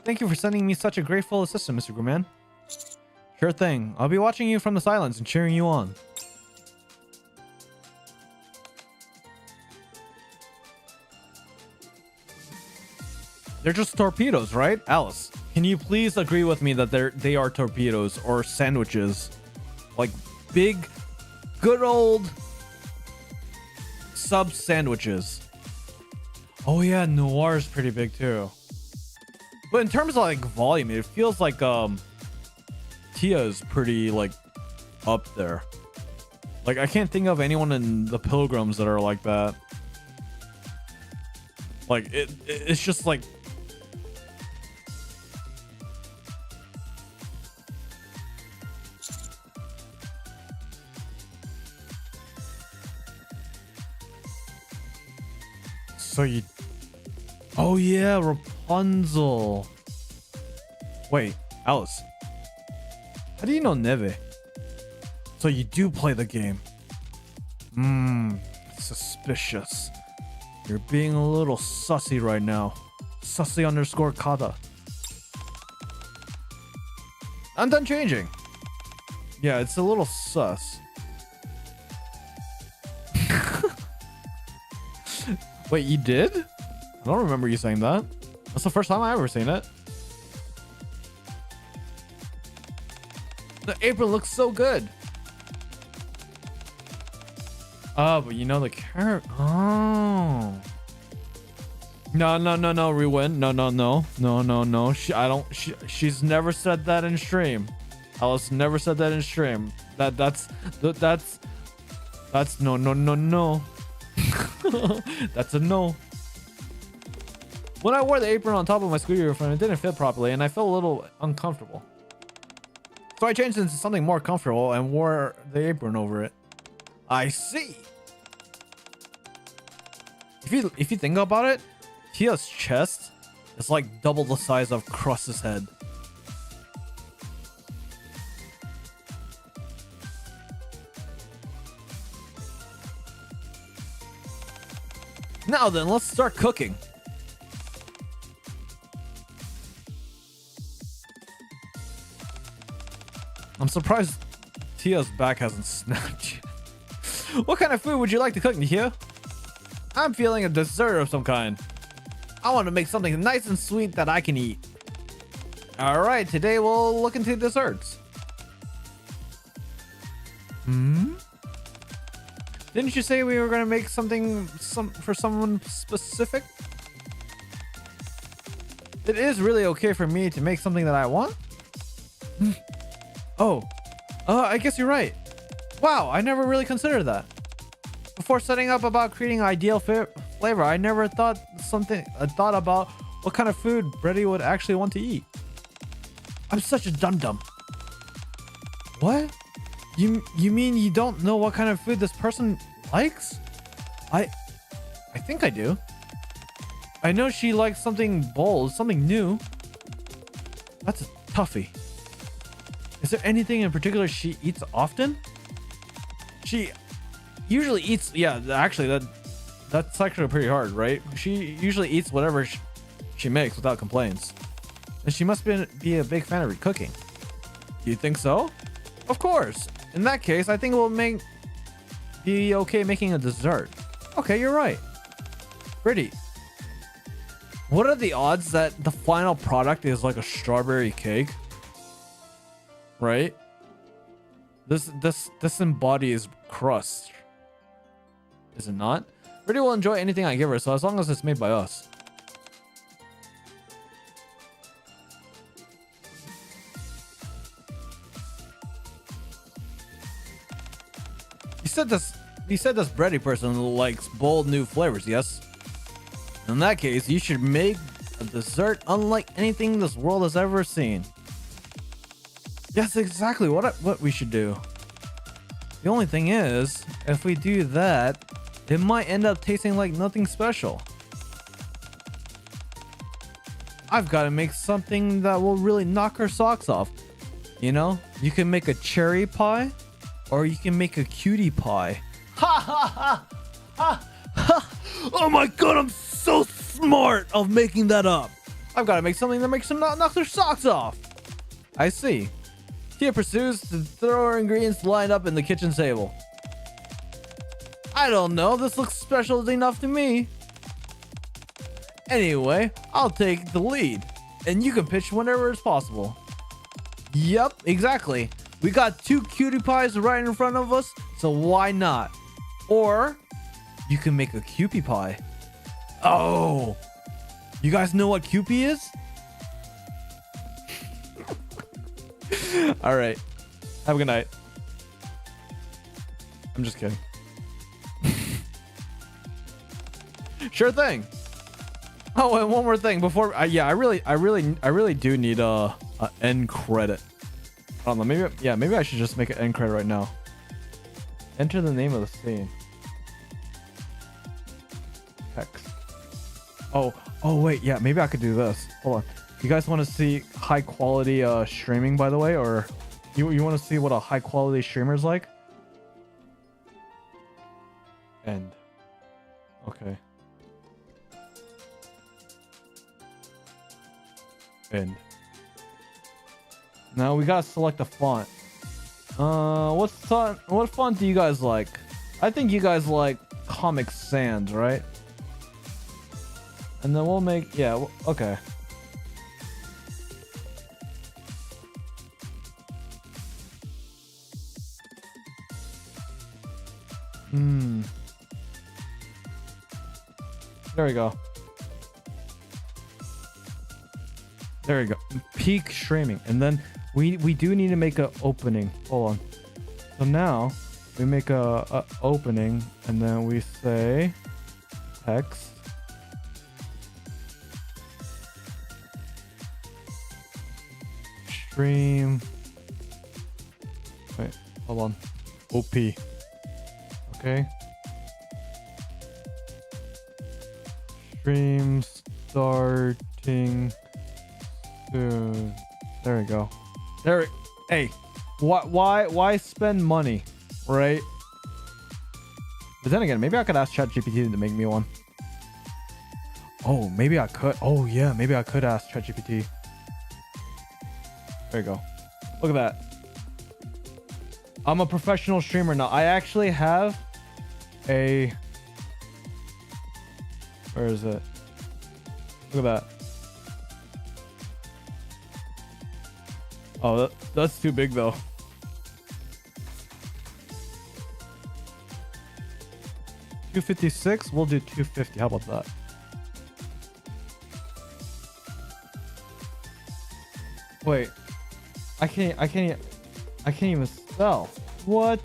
Thank you for sending me such a grateful assistant, Mr. Grumman. Sure thing. I'll be watching you from the silence and cheering you on. They're just torpedoes, right? Alice, can you please agree with me that they are torpedoes or sandwiches? Like big, good old sub sandwiches. Oh yeah, Noir is pretty big too. But in terms of like volume, it feels like Tia is pretty like up there. Like I can't think of anyone in the Pilgrims that are like that. Like it's just like so you... Oh yeah, Rapunzel. Wait, Alice. How do you know Neve? So you do play the game. Suspicious. You're being a little sussy right now. Sussy _ kata. I'm done changing. Yeah, it's a little sus. Wait, you did? I don't remember you saying that. That's the first time I ever seen it. The apron looks so good. Oh, but you know the character. Oh. No, Rewind. No. She's never said that in stream. Alice never said that in stream. That's no. That's a no. When I wore the apron on top of my scooter phone, it didn't fit properly and I felt a little uncomfortable. So I changed it into something more comfortable and wore the apron over it. I see. If you think about it, Tia's chest is like double the size of Cross's head. Now then, let's start cooking. I'm surprised Tia's back hasn't snapped yet. What kind of food would you like to cook, Tia? I'm feeling a dessert of some kind. I want to make something nice and sweet that I can eat. Alright, today we'll look into desserts. Didn't you say we were going to make something for someone specific? It is really okay for me to make something that I want? I guess you're right. Wow, I never really considered that. Before setting up about creating an ideal flavor. I never thought about what kind of food Brady would actually want to eat. I'm such a dum-dum. What? You mean you don't know what kind of food this person likes? I think I do. I know she likes something bold, something new. That's a toughie. Is there anything in particular she eats often? She usually eats, yeah, actually that's actually pretty hard, right? She usually eats whatever she makes without complaints. And she must be a big fan of cooking. Do you think so? Of course. In that case, I think we'll be okay making a dessert. Okay, you're right. Pretty. What are the odds that the final product is like a strawberry cake? Right? This embodies crust. Is it not? Pretty will enjoy anything I give her, so as long as it's made by us. You said this bready person likes bold new flavors, yes? In that case, you should make a dessert unlike anything this world has ever seen. Yes, exactly what we should do. The only thing is, if we do that, it might end up tasting like nothing special. I've got to make something that will really knock her socks off. You know, you can make a cherry pie, or you can make a cutie pie. Ha ha ha ha ha! Oh my god, I'm so smart of making that up. I've got to make something that makes them not knock their socks off. I see. Tia pursues to throw her ingredients lined up in the kitchen table. I don't know, this looks special enough to me. Anyway, I'll take the lead, and you can pitch whenever it's possible. Yep, exactly. We got 2 cutie pies right in front of us, so why not? Or you can make a Kewpie pie. Oh, you guys know what Kewpie is? All right, have a good night. I'm just kidding. Sure thing. Oh, and one more thing before yeah, I really do need a end credit. I don't know, maybe I should just make an end credit right now. Enter the name of the scene. Text. Oh wait, yeah, maybe I could do this. Hold on. You guys want to see high quality streaming, by the way, or you want to see what a high quality streamer is like? End. Okay. End. Now we gotta select a font. What font do you guys like? I think you guys like Comic Sans, right? And then we'll make, yeah, okay. There we go. There we go. Peak streaming. And then we do need to make an opening. Hold on. So now we make a opening, and then we say text. Stream. Wait, hold on. OP. Okay. Stream starting soon. There we go. Hey, why spend money, right? But then again, maybe I could ask ChatGPT to make me one. Oh, maybe I could. Oh yeah, maybe I could ask ChatGPT. There you go. Look at that. I'm a professional streamer now. I actually have a... Where is it? Look at that. Oh, that's too big though. $256. We'll do $250. How about that? Wait, I can't even spell. What?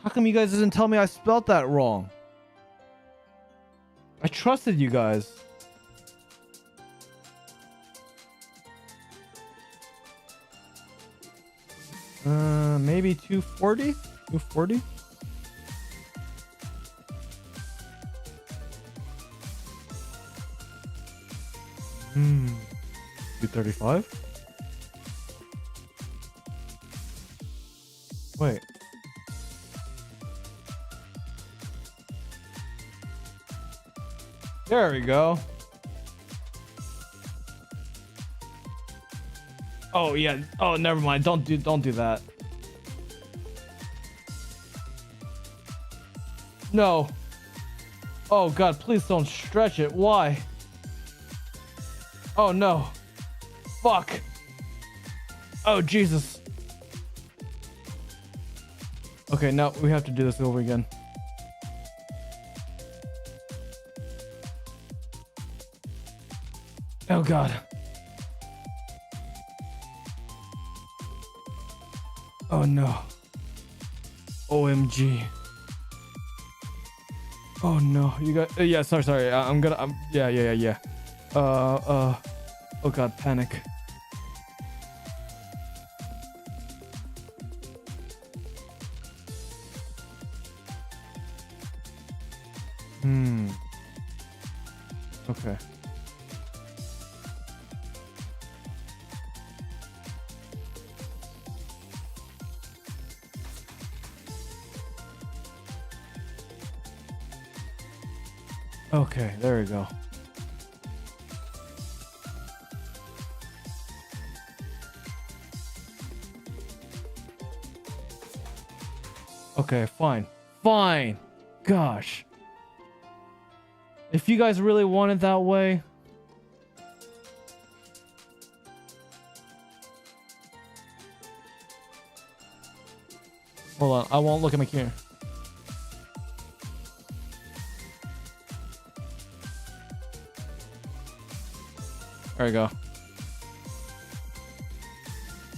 How come you guys didn't tell me I spelled that wrong? trusted you guys. Maybe 240? 240? Hmm. 235? Wait. There we go. Oh yeah. Oh, never mind. Don't do that. No. Oh god, please don't stretch it. Why? Oh no. Fuck. Oh Jesus. Okay, now we have to do this over again. Oh god. Oh no. OMG. Oh no, you got yeah, sorry. I'm yeah. Oh god, panic. Okay. Okay, there we go. Okay, fine. Fine. Gosh. If you guys really want it that way. Hold on, I won't look at my camera. There we go.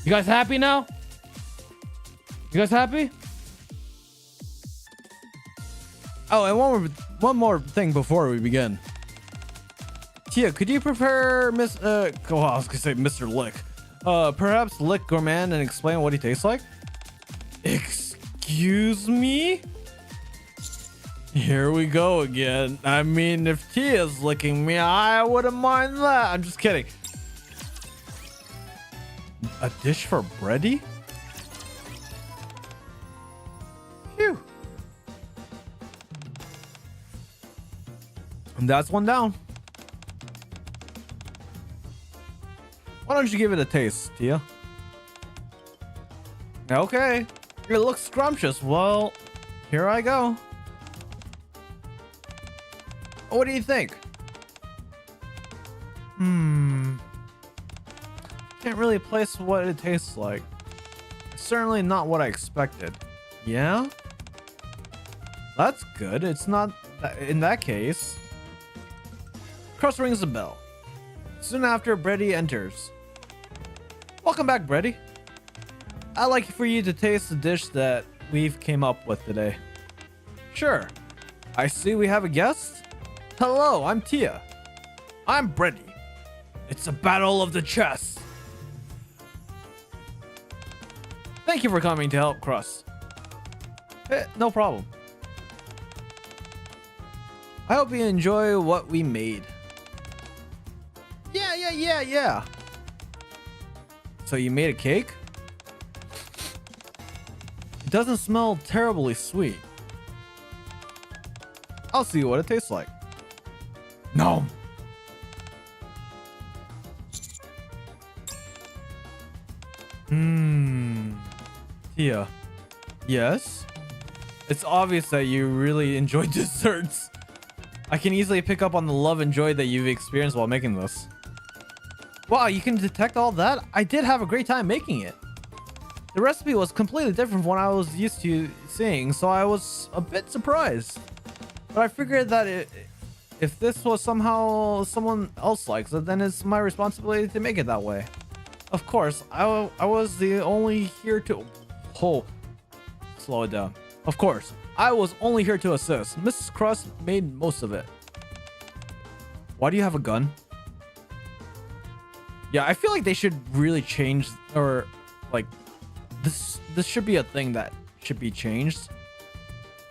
You guys happy now? You guys happy? Oh, and one more thing before we begin. Tia, could you prepare I was gonna say Mr. Lick. Perhaps lick Gourmand and explain what he tastes like? Excuse me? Here we go again. I mean, if Tia's licking me, I wouldn't mind that. I'm just kidding. A dish for Bready? Phew. And that's one down. Why don't you give it a taste, Tia? Okay. It looks scrumptious. Well, here I go. What do you think? Can't really place what it tastes like. It's certainly not what I expected. Yeah? That's good. It's not in that case. Crust rings the bell. Soon after, Bready enters. Welcome back, Bready. I'd like for you to taste the dish that we've came up with today. Sure. I see we have a guest. Hello, I'm Tia. I'm Bready. It's a battle of the chess. Thank you for coming to help Crust. No problem. I hope you enjoy what we made. Yeah. So you made a cake? It doesn't smell terribly sweet. I'll see what it tastes like. No. Tia. Yes? It's obvious that you really enjoy desserts. I can easily pick up on the love and joy that you've experienced while making this. Wow, you can detect all that? I did have a great time making it. The recipe was completely different from what I was used to seeing, so I was a bit surprised. But I figured that if this was somehow someone else likes it, then it's my responsibility to make it that way. Of course, I was the only here to... Oh, slow it down. Of course, I was only here to assist. Mrs. Crust made most of it. Why do you have a gun? Yeah, I feel like they should really change, or like this should be a thing that should be changed.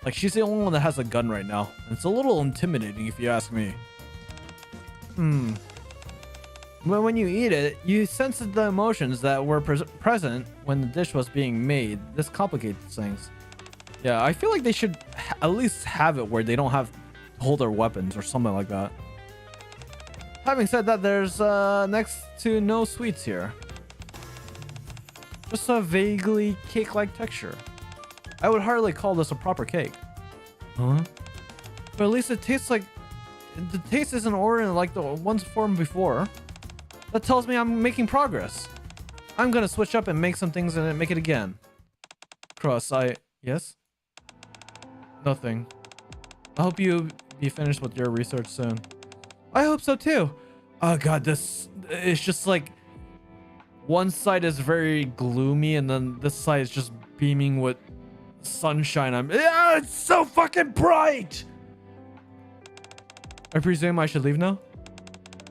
Like, she's the only one that has a gun right now. It's a little intimidating if you ask me. When you eat it, you sense the emotions that were present when the dish was being made. This complicates things. Yeah, I feel like they should at least have it where they don't have to hold their weapons or something like that. Having said that, there's next to no sweets here. Just a vaguely cake-like texture. I would hardly call this a proper cake. Huh? But at least it tastes like... The taste isn't ordinary like the ones formed before. That tells me I'm making progress. I'm gonna switch up and make some things and make it again. Yes? Nothing. I hope you be finished with your research soon. I hope so too. Oh god, this is just like... One side is very gloomy and then this side is just beaming with sunshine. Yeah, it's so fucking bright! I presume I should leave now?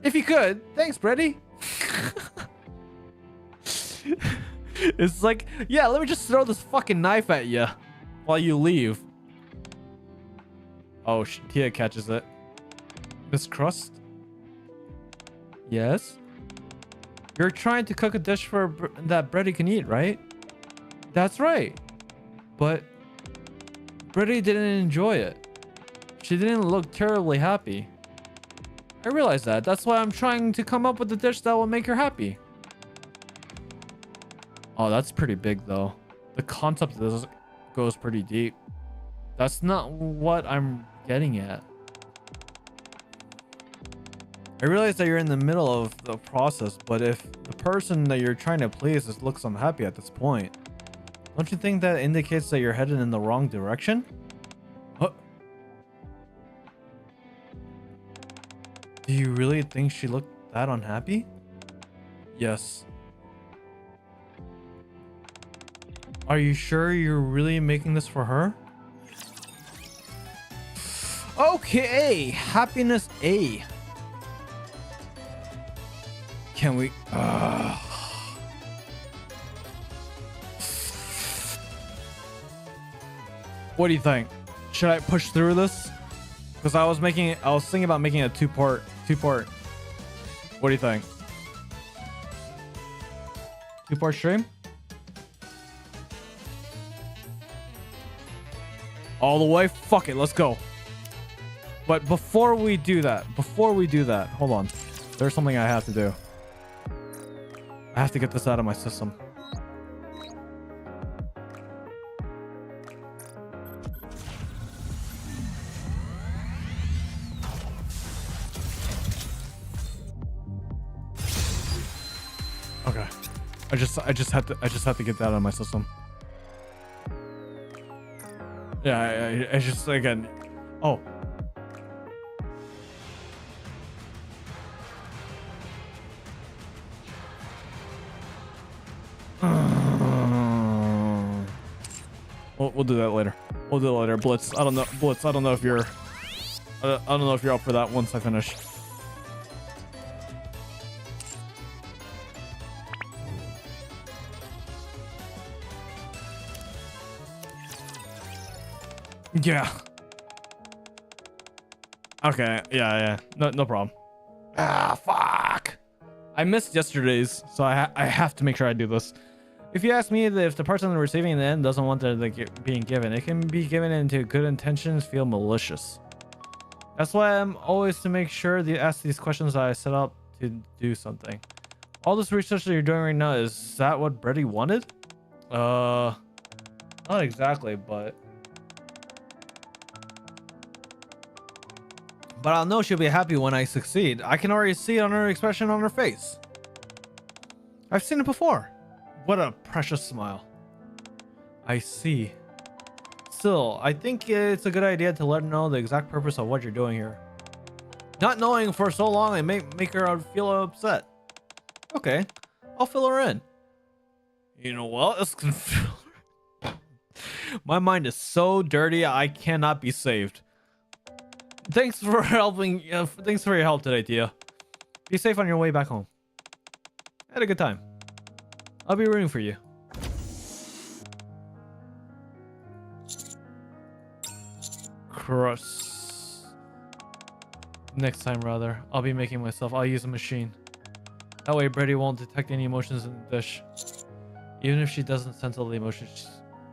If you could. Thanks, Brady. It's like, yeah, let me just throw this fucking knife at you while you leave. Oh, Tia catches it. Miss Crust? Yes? You're trying to cook a dish for that Brady can eat, right? That's right. But Brady didn't enjoy it. She didn't look terribly happy. I realize that. That's why I'm trying to come up with a dish that will make her happy. Oh, that's pretty big though. The concept of this goes pretty deep. That's not what I'm getting at. I realize that you're in the middle of the process, but if the person that you're trying to please looks unhappy at this point, don't you think that indicates that you're headed in the wrong direction? Huh? Do you really think she looked that unhappy? Yes. Are you sure you're really making this for her? Okay, happiness A. Can we... What do you think? Should I push through this? Because I was thinking about making a two-part. What do you think? Two-part stream? All the way? Fuck it, let's go. But before we do that, hold on. There's something I have to do. I have to get this out of my system. Okay. I just have to get that out of my system. Yeah, I just again. Oh. We'll do that later. We'll do it later. Blitz. I don't know. Blitz. I don't know if you're. I don't know if you're up for that once I finish. Yeah. Okay. Yeah. No problem. Ah, fuck. I missed yesterday's, so I have to make sure I do this. If you ask me, if the person receiving the end doesn't want the being given, it can be given into good intentions feel malicious. That's why I'm always to make sure to ask these questions that I set up to do something. All this research that you're doing right now, is that what Brady wanted? Not exactly, but I'll know she'll be happy when I succeed. I can already see it on her expression on her face. I've seen it before. What a precious smile. I see. Still, I think it's a good idea to let her know the exact purpose of what you're doing here. Not knowing for so long, it may make her feel upset. Okay, I'll fill her in. You know what? This can fill her. My mind is so dirty, I cannot be saved. Thanks for helping. Thanks for your help today, Tia. Be safe on your way back home. Had a good time. I'll be rooting for you. Cross. Next time, rather. I'll be making myself. I'll use a machine. That way, Brady won't detect any emotions in the dish. Even if she doesn't sense all the emotions, she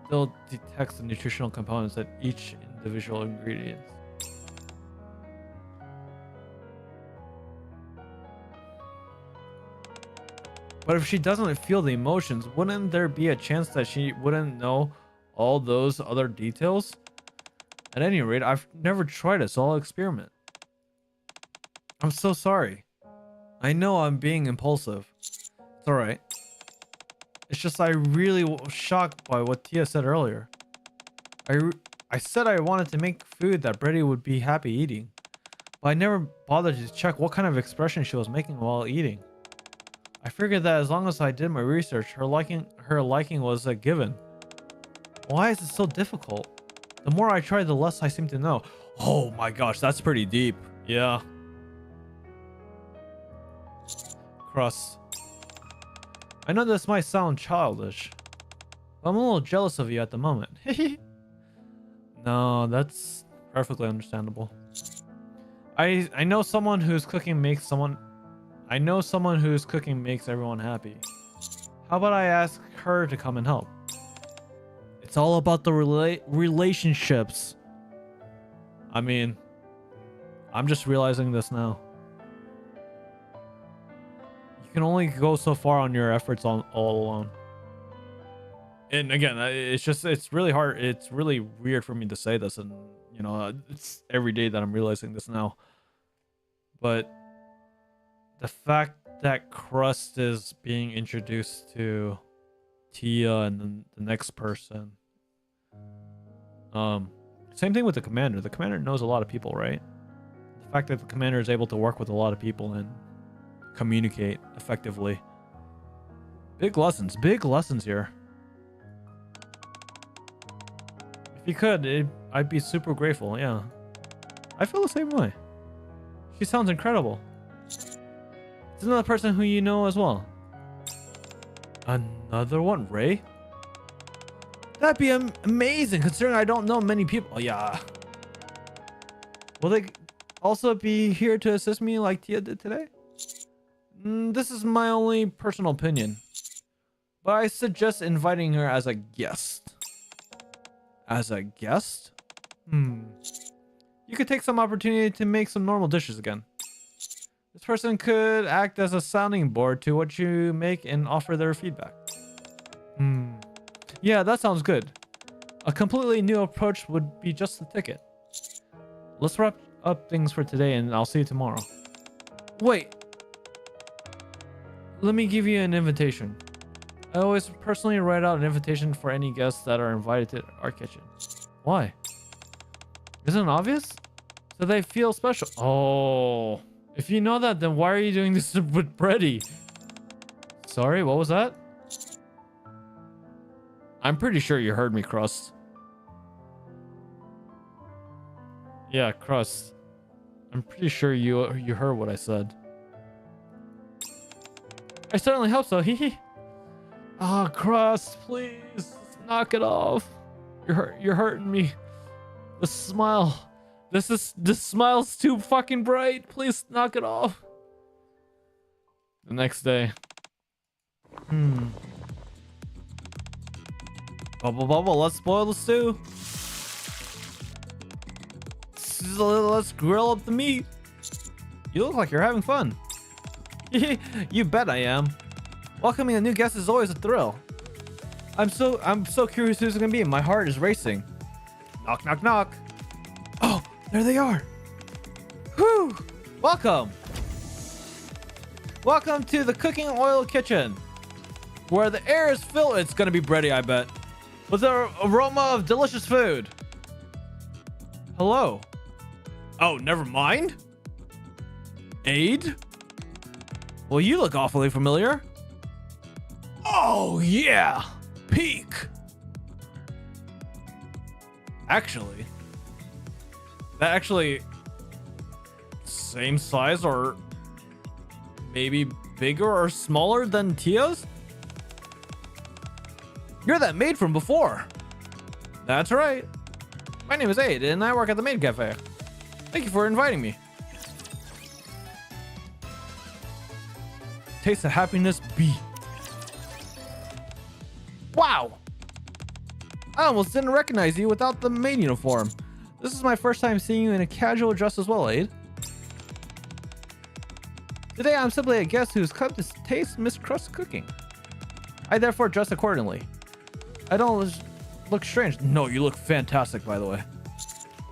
still detects the nutritional components at each individual ingredient. But if she doesn't feel the emotions, wouldn't there be a chance that she wouldn't know all those other details? At any rate, I've never tried it, so I'll experiment. I'm so sorry. I know I'm being impulsive. It's alright. It's just I really was shocked by what Tia said earlier. I said I wanted to make food that Brady would be happy eating, but I never bothered to check what kind of expression she was making while eating. I figured that as long as I did my research, her liking was a given. Why is it so difficult? The more I try, the less I seem to know. Oh my gosh, that's pretty deep. Yeah. Crust. I know this might sound childish, but I'm a little jealous of you at the moment. No, that's perfectly understandable. I know someone whose cooking makes everyone happy. How about I ask her to come and help? It's all about the relationships. I mean, I'm just realizing this now. You can only go so far on your efforts all alone. And again, it's really hard. It's really weird for me to say this, and you know, it's every day that I'm realizing this now. But the fact that Crust is being introduced to Tia and then the next person. Same thing with the commander. The commander knows a lot of people, right? The fact that the commander is able to work with a lot of people and communicate effectively. Big lessons here. If you could, I'd be super grateful. Yeah, I feel the same way. She sounds incredible. It's another person who you know as well. Another one, Ray? That'd be amazing, considering I don't know many people. Oh, yeah. Will they also be here to assist me like Tia did today? This is my only personal opinion, but I suggest inviting her as a guest. As a guest? You could take some opportunity to make some normal dishes again. This person could act as a sounding board to what you make and offer their feedback. Yeah, that sounds good. A completely new approach would be just the ticket. Let's wrap up things for today and I'll see you tomorrow. Wait. Let me give you an invitation. I always personally write out an invitation for any guests that are invited to our kitchen. Why? Isn't it obvious? So they feel special. Oh. If you know that, then why are you doing this with Brady? Sorry, what was that? I'm pretty sure you heard me, Crust. Yeah, Crust. I'm pretty sure you heard what I said. I certainly hope so. Hee. Ah, Crust, please knock it off. You're hurting me. The smile. This smile's too fucking bright. Please knock it off. The next day. Bubble, let's boil the stew. Let's grill up the meat. You look like you're having fun. You bet I am. Welcoming a new guest is always a thrill. I'm so curious who's gonna be. My heart is racing. Knock, knock, knock. Oh, there they are. Whew. Welcome to the cooking oil kitchen, where the air is filled. It's gonna be bready, I bet, with the aroma of delicious food. Hello. Oh, never mind. Aid? Well, you look awfully familiar. Oh, yeah. Peak. Actually, same size or maybe bigger or smaller than Tia's? You're that maid from before. That's right. My name is Aid and I work at the maid cafe. Thank you for inviting me. Taste the happiness B. Wow. I almost didn't recognize you without the maid uniform. This is my first time seeing you in a casual dress as well, Aid. Today I'm simply a guest who's come to taste Miss Crust's cooking. I therefore dress accordingly. I don't look strange. No, you look fantastic, by the way.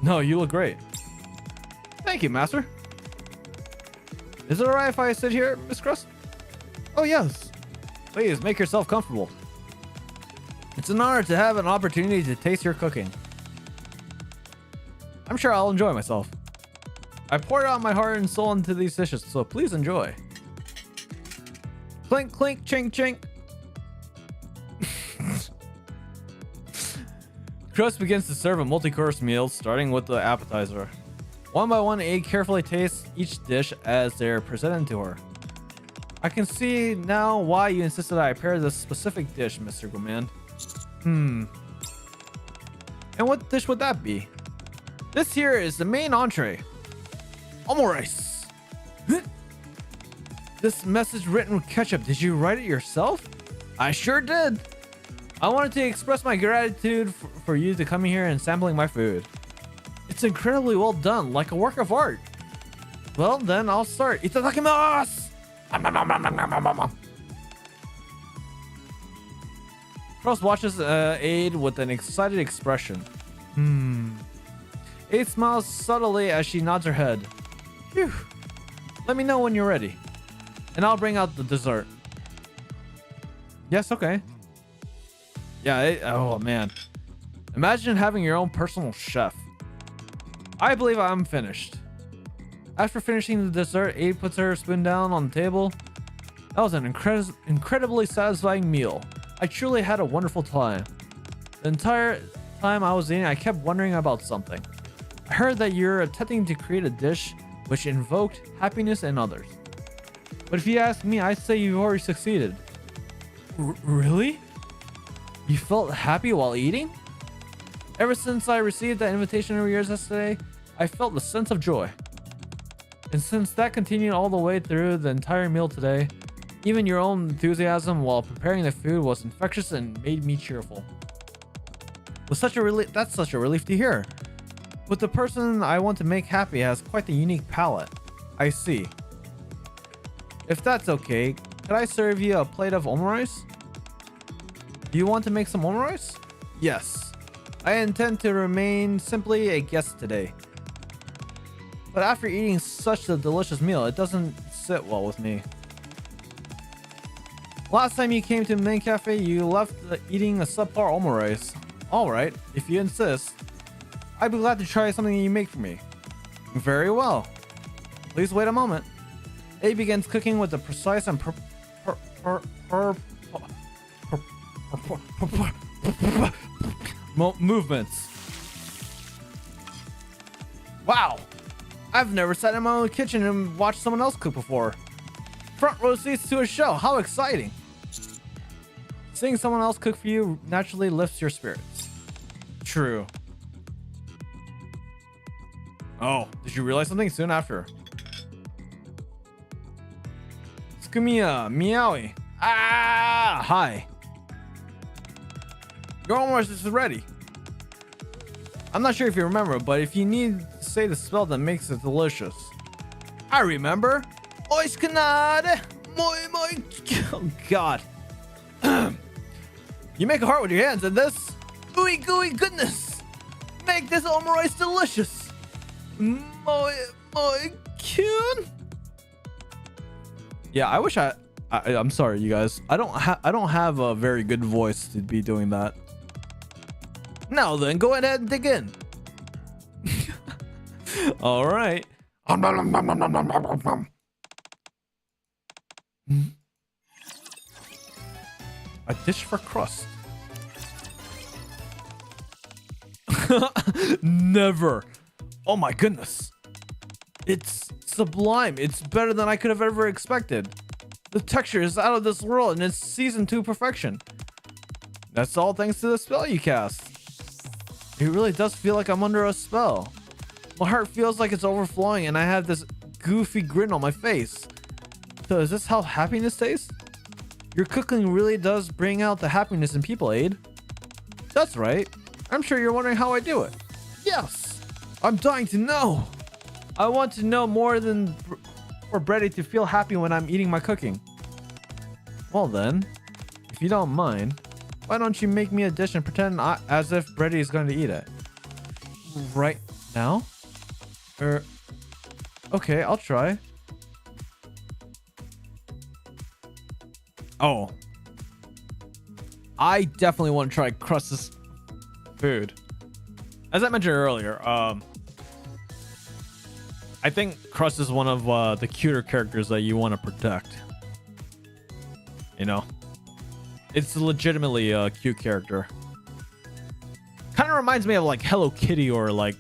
No, you look great. Thank you, Master. Is it alright if I sit here, Miss Crust? Oh, yes. Please, make yourself comfortable. It's an honor to have an opportunity to taste your cooking. I'm sure I'll enjoy myself. I poured out my heart and soul into these dishes, so please enjoy. Clink, clink, chink, chink. Crust begins to serve a multi-course meal, starting with the appetizer. One by one, Aid carefully tastes each dish as they're presented to her. I can see now why you insisted I pair this specific dish, Mr. Gourmand. And what dish would that be? This here is the main entree. Omurice. This message written with ketchup, did you write it yourself? I sure did. I wanted to express my gratitude for you to coming here and sampling my food. It's incredibly well done, like a work of art. Well, then I'll start. Itadakimasu! Crust watches Aid with an excited expression. Aid smiles subtly as she nods her head. Phew. Let me know when you're ready, and I'll bring out the dessert. Yes, okay. Yeah, oh man. Imagine having your own personal chef. I believe I'm finished. After finishing the dessert, Aid puts her spoon down on the table. That was an incredibly satisfying meal. I truly had a wonderful time. The entire time I was eating, I kept wondering about something. I heard that you're attempting to create a dish which invoked happiness in others. But if you ask me, I'd say you've already succeeded. Really? You felt happy while eating? Ever since I received that invitation of yours yesterday, I felt a sense of joy. And since that continued all the way through the entire meal today, even your own enthusiasm while preparing the food was infectious and made me cheerful. That's such a relief to hear. But the person I want to make happy has quite the unique palate. I see. If that's okay, could I serve you a plate of omurice? Do you want to make some omurice? Yes. I intend to remain simply a guest today. But after eating such a delicious meal, it doesn't sit well with me. Last time you came to the main cafe, you left eating a subpar omurice. Alright, if you insist. I'd be glad to try something you make for me. Very well. Please wait a moment. Aid begins cooking with the precise and movements. Wow! I've never sat in my own kitchen and watched someone else cook before. Front row seats to a show. How exciting! Seeing someone else cook for you naturally lifts your spirits. True. Oh, did you realize something soon after? Tsukumiya, Miaoi. Ah, hi. Your omurice is ready. I'm not sure if you remember, but if you need to say the spell that makes it delicious. I remember. Oishikunade. Moi moi. Oh god. You make a heart with your hands and this ooey gooey goodness. Make this omurice delicious. Moi moi kyun. Yeah, I wish I'm sorry, you guys. I don't have a very good voice to be doing that. Now then, go ahead and dig in. All right. A dish for crust. Never. Oh my goodness. It's sublime. It's better than I could have ever expected. The texture is out of this world and it's seasoned to perfection. That's all thanks to the spell you cast. It really does feel like I'm under a spell. My heart feels like it's overflowing and I have this goofy grin on my face. So is this how happiness tastes? Your cooking really does bring out the happiness in people, Aid. That's right. I'm sure you're wondering how I do it. Yes, I'm dying to know. I want to know more than for Brady to feel happy when I'm eating my cooking. Well then, if you don't mind, why don't you make me a dish and pretend as if Brady is going to eat it? Right now? Okay, I'll try. Oh. I definitely want to try Crust's food. As I mentioned earlier, I think Crust is one of the cuter characters that you want to protect. You know? It's legitimately a cute character. Kind of reminds me of like Hello Kitty or like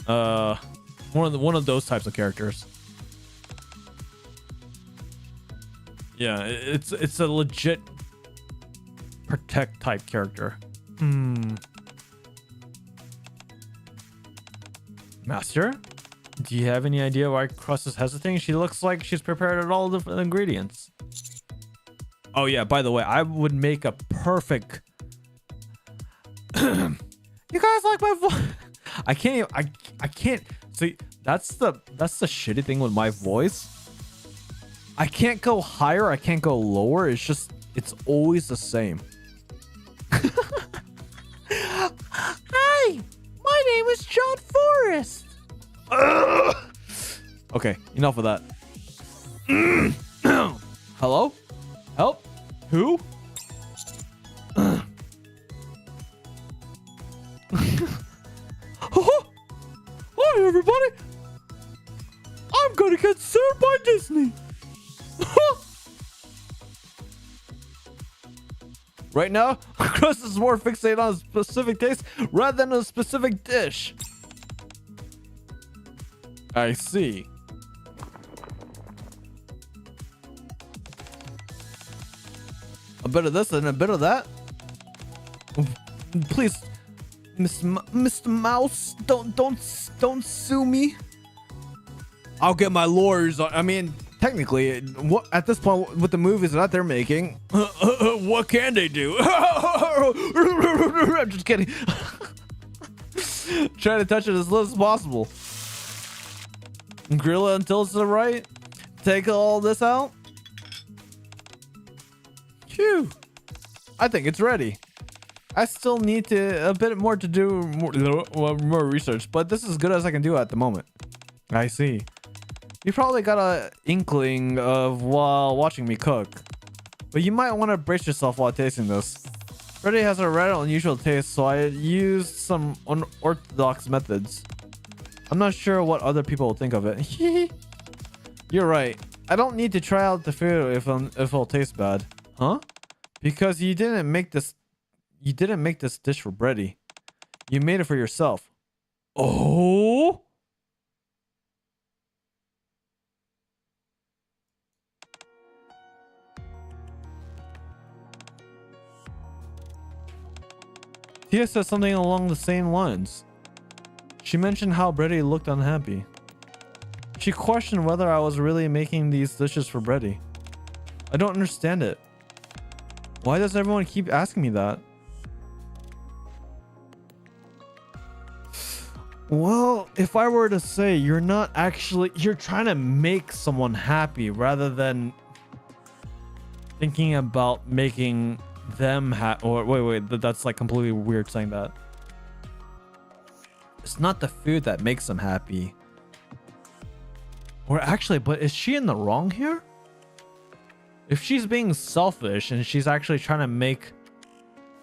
one of those types of characters. Yeah, it's a legit protect type character. Master, do you have any idea why Crust is hesitating? She looks like she's prepared all the ingredients. Oh yeah, by the way, I would make a perfect. You guys like my voice? I can't even, I can't see. That's the shitty thing with my voice. I can't go higher, I can't go lower. It's always the same. Hi, my name is John Forrest. Okay, enough of that. Hello? Help? Who? Hi everybody. I'm gonna get sued by Disney. Right now, Crust is more fixated on a specific taste rather than a specific dish. I see. A bit of this and a bit of that. Please, Mr. Mouse, don't sue me. I'll get my lawyers. I mean, technically, what at this point with the movies that they're making, what can they do? I'm just kidding. Trying to touch it as little as possible. Grill it until it's right. Take all this out. Phew. I think it's ready. I still need a bit more to do more research, but this is as good as I can do at the moment. I see. You probably got a inkling of while watching me cook, but you might want to brace yourself while tasting this. Freddy has a rather unusual taste, so I used some unorthodox methods. I'm not sure what other people will think of it. You're right. I don't need to try out the food if it'll taste bad. Huh? Because you didn't make this dish for Brady. You made it for yourself. Oh? Tia said something along the same lines. She mentioned how Brady looked unhappy. She questioned whether I was really making these dishes for Brady. I don't understand it. Why does everyone keep asking me that? Well, if I were to say you're trying to make someone happy rather than thinking about making them happy. Or wait, that's like completely weird saying that. It's not the food that makes them happy. Or actually, but is she in the wrong here? If she's being selfish and she's actually trying to make,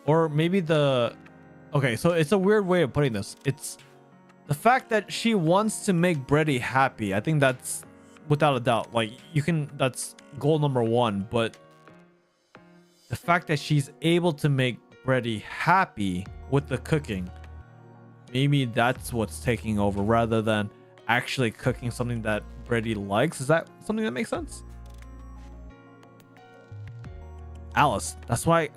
or maybe okay, so it's a weird way of putting this. It's the fact that she wants to make Brady happy. I think that's without a doubt. Like that's goal number one. But the fact that she's able to make Brady happy with the cooking, maybe that's what's taking over rather than actually cooking something that Brady likes. Is that something that makes sense? Alice, that's why,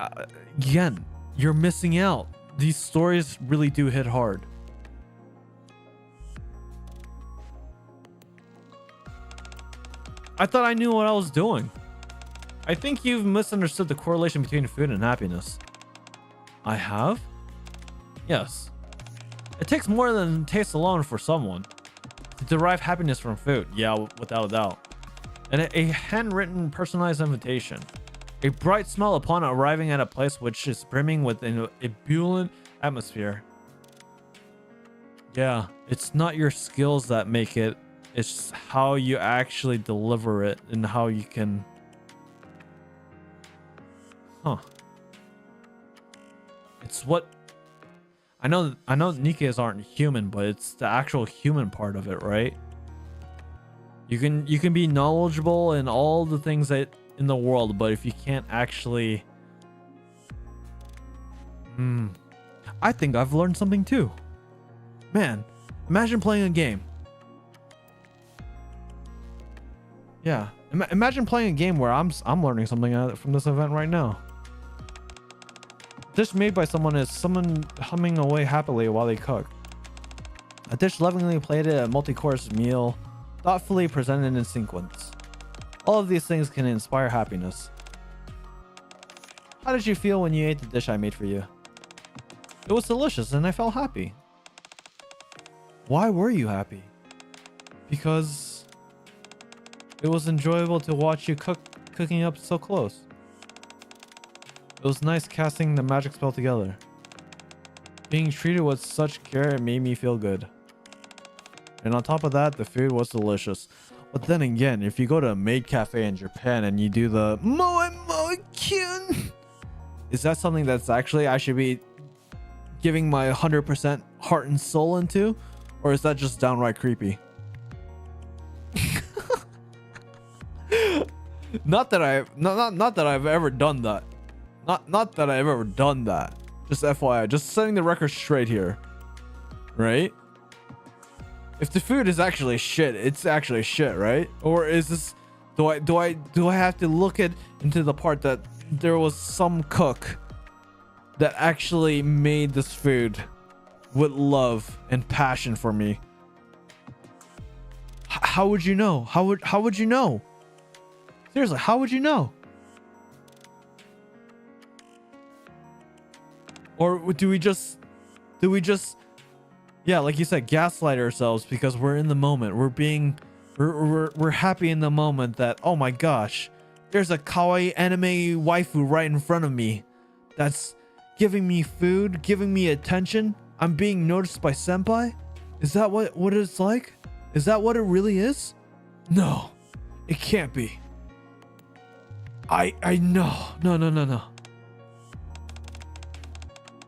again, you're missing out. These stories really do hit hard. I thought I knew what I was doing. I think you've misunderstood the correlation between food and happiness. I have? Yes. It takes more than taste alone for someone to derive happiness from food. Yeah, without a doubt. And a handwritten personalized invitation. A bright smell upon arriving at a place which is brimming with an ebullient atmosphere. Yeah, it's not your skills that make it. It's how you actually deliver it and how you can... Huh. It's what... I know Nikkes aren't human, but it's the actual human part of it, right? You can be knowledgeable in all the things that in the world, but if you can't actually... I think I've learned something too. Man, imagine playing a game. Yeah, imagine playing a game where I'm learning something from this event right now. Dish made by someone is someone humming away happily while they cook. A dish lovingly plated, a multi-course meal, thoughtfully presented in sequence. All of these things can inspire happiness. How did you feel when you ate the dish I made for you? It was delicious and I felt happy. Why were you happy? Because it was enjoyable to watch you cooking up so close. It was nice casting the magic spell together. Being treated with such care made me feel good. And on top of that, the food was delicious. But then again, if you go to a maid cafe in Japan and you do the Moe Moe Kyun, is that something that's actually I should be giving my 100% heart and soul into? Or is that just downright creepy? Not that I've ever done that. Not that I've ever done that. Just FYI, just setting the record straight here. Right? If the food is actually shit, it's actually shit, right? Or is this do I have to look into the part that there was some cook that actually made this food with love and passion for me? How would you know? How would you know? Seriously, how would you know? Or do we just yeah, like you said, gaslight ourselves because we're in the moment. We're happy in the moment that, oh my gosh, there's a kawaii anime waifu right in front of me that's giving me food, giving me attention. I'm being noticed by senpai. Is that what it's like? Is that what it really is? No, it can't be. I know. No.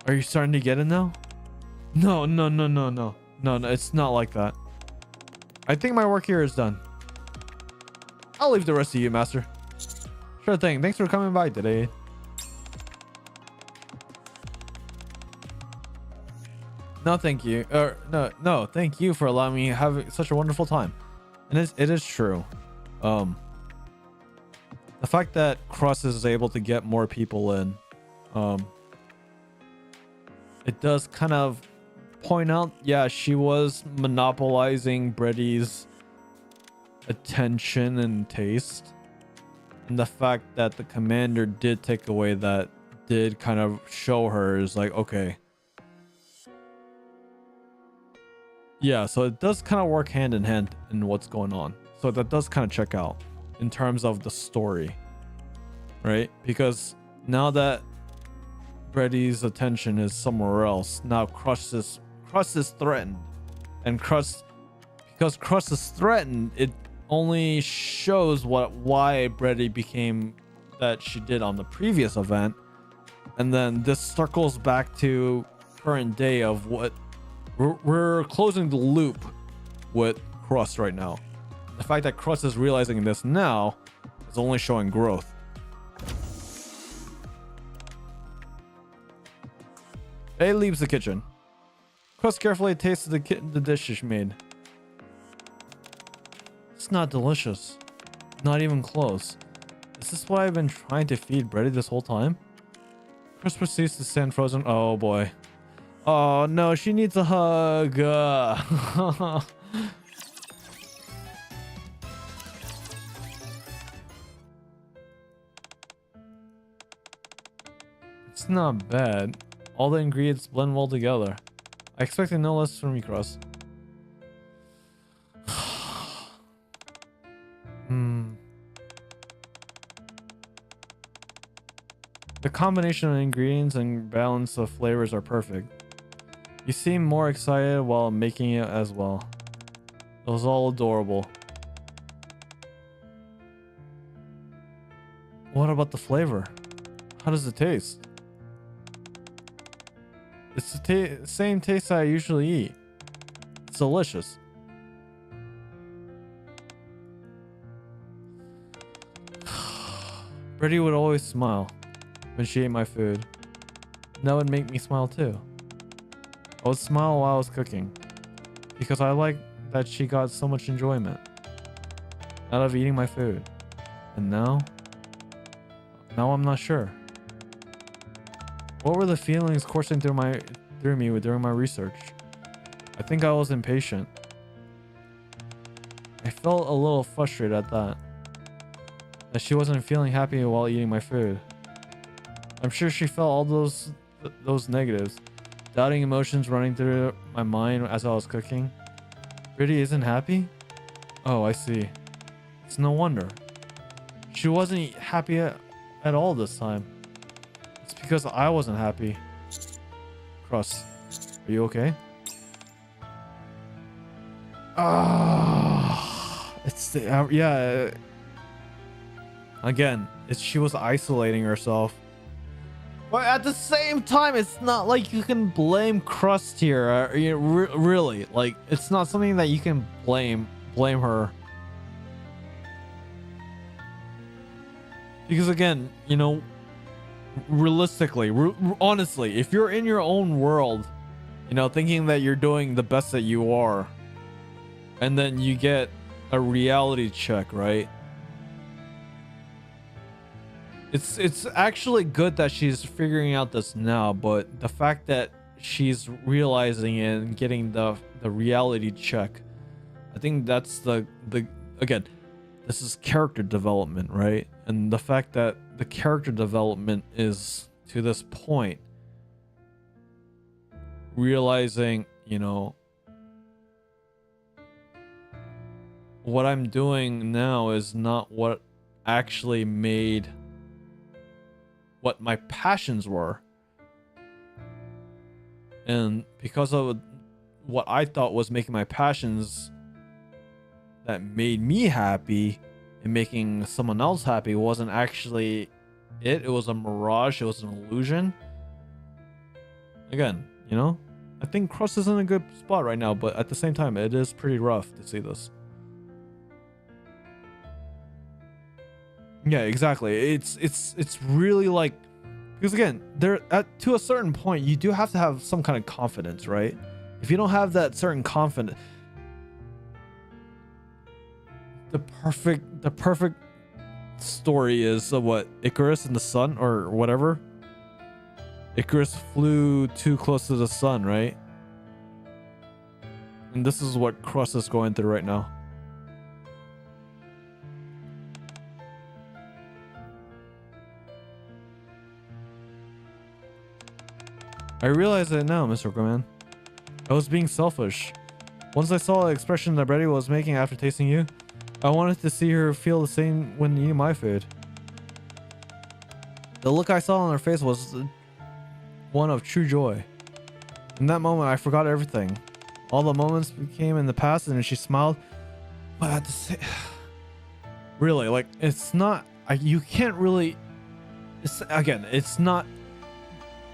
Are you starting to get it now? No, it's not like that. I think my work here is done. I'll leave the rest of you, master. Sure thing. Thanks for coming by today. No, thank you. No, thank you for allowing me to have such a wonderful time. And it is true. The fact that Cross is able to get more people in, it does kind of point out, yeah, she was monopolizing Brady's attention and taste. And the fact that the commander did take away that did kind of show her is like, okay. Yeah, so it does kind of work hand in hand in what's going on. So that does kind of check out in terms of the story, right? Because now that Brady's attention is somewhere else, now Crust is threatened, and because Crust is threatened, it only shows why Brady became that she did on the previous event, and then this circles back to current day of what we're closing the loop with Crust right now. The fact that Crust is realizing this now is only showing growth. A leaves the kitchen. Crust carefully tastes the dish she made. just not delicious. Not even close. Is this why I've been trying to feed Brady this whole time? Chris proceeds to stand frozen. Oh boy. Oh no, she needs a hug. It's not bad. All the ingredients blend well together. I expected no less from you, Cross. The combination of ingredients and balance of flavors are perfect. You seem more excited while making it as well. It was all adorable. What about the flavor? How does it taste? It's the same taste I usually eat. It's delicious. Brittany would always smile when she ate my food. And that would make me smile too. I would smile while I was cooking because I like that she got so much enjoyment out of eating my food. And now I'm not sure. What were the feelings coursing through me during my research? I think I was impatient. I felt a little frustrated at that she wasn't feeling happy while eating my food. I'm sure she felt all those negatives, doubting emotions running through my mind as I was cooking. Brittany isn't happy? Oh, I see. It's no wonder. She wasn't happy at all this time. It's because I wasn't happy. Cross, are you okay? Ah, it's the yeah. Again, she was isolating herself. But at the same time, it's not like you can blame Crust here. Really, like it's not something that you can blame her. Because again, you know, realistically, honestly, if you're in your own world, you know, thinking that you're doing the best that you are, and then you get a reality check, right? It's actually good that she's figuring out this now, but the fact that she's realizing it and getting the reality check, I think that's the again, this is character development, right? And the fact that the character development is to this point, realizing, you know, what I'm doing now is not what actually made what my passions were, and because of what I thought was making my passions that made me happy and making someone else happy wasn't actually it was a mirage, it was an illusion. Again, you know, I think Crust is in a good spot right now, but at the same time it is pretty rough to see this. Yeah, exactly. It's really like, because again, to a certain point you do have to have some kind of confidence, right? If you don't have that certain confidence, the perfect story is what, Icarus and the sun or whatever. Icarus flew too close to the sun, right? And this is what Crust is going through right now. I realize it now, Mr. Aquaman. I was being selfish. Once I saw the expression that Brady was making after tasting you, I wanted to see her feel the same when eating my food. The look I saw on her face was one of true joy. In that moment, I forgot everything. All the moments became in the past, and she smiled. But at the same, really, like, it's not. You can't really. It's not.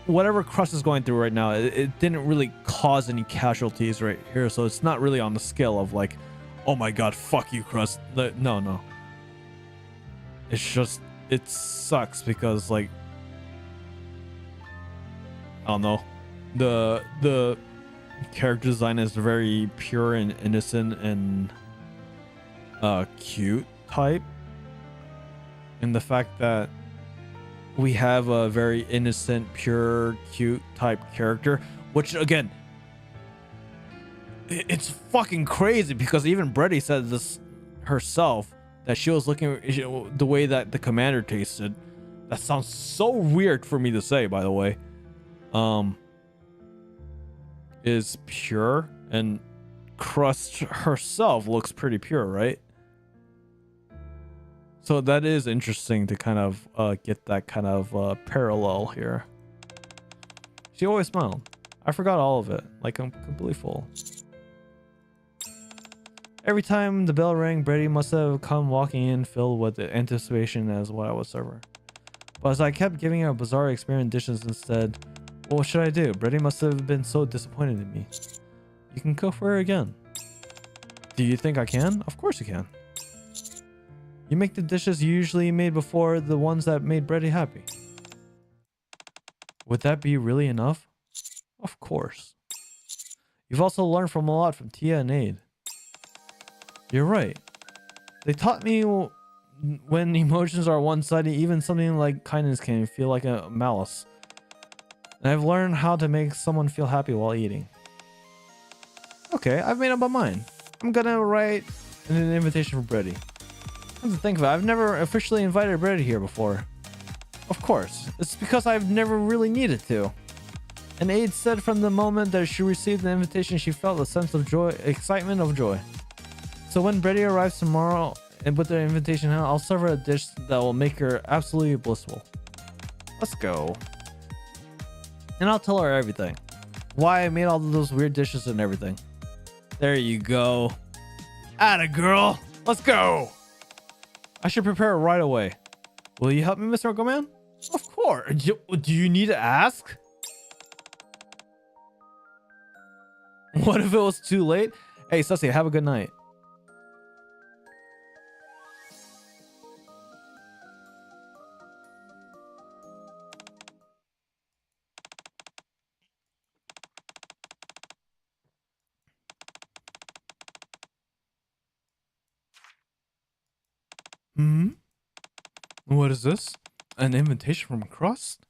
Whatever Crust is going through right now, it didn't really cause any casualties right here, so it's not really on the scale of like, oh my god, fuck you, Crust. No. It's just, it sucks because, like, I don't know, the character design is very pure and innocent, and cute type, in the fact that we have a very innocent, pure, cute type character, which again, it's fucking crazy because even Brady said this herself, that she was looking the way that the commander tasted. That sounds so weird for me to say, by the way. Is pure, and Crust herself looks pretty pure, right? So that is interesting to kind of get that kind of parallel here. She always smiled. I forgot all of it. Like, I'm completely full. Every time the bell rang, Brady must have come walking in filled with anticipation as what I would serve her. But as I kept giving her bizarre experiment dishes instead, what should I do? Brady must have been so disappointed in me. You can cook for her again. Do you think I can? Of course you can. You make the dishes you usually made before, the ones that made Brady happy. Would that be really enough? Of course. You've also learned from a lot from Tia and Aid. You're right. They taught me when emotions are one-sided, even something like kindness can feel like a malice. And I've learned how to make someone feel happy while eating. Okay, I've made up my mind. I'm gonna write an invitation for Brady. Come to think of it, I've never officially invited Brady here before. Of course, it's because I've never really needed to. And Aid said from the moment that she received the invitation, she felt a sense of joy, excitement of joy. So when Brady arrives tomorrow and with the invitation, I'll serve her a dish that will make her absolutely blissful. Let's go. And I'll tell her everything. Why I made all of those weird dishes and everything. There you go. Atta girl. Let's go. I should prepare right away. Will you help me, Mr. Uncleman? Of course. Do you need to ask? What if it was too late? Hey, Sussy, have a good night. What is this? An invitation from Crust?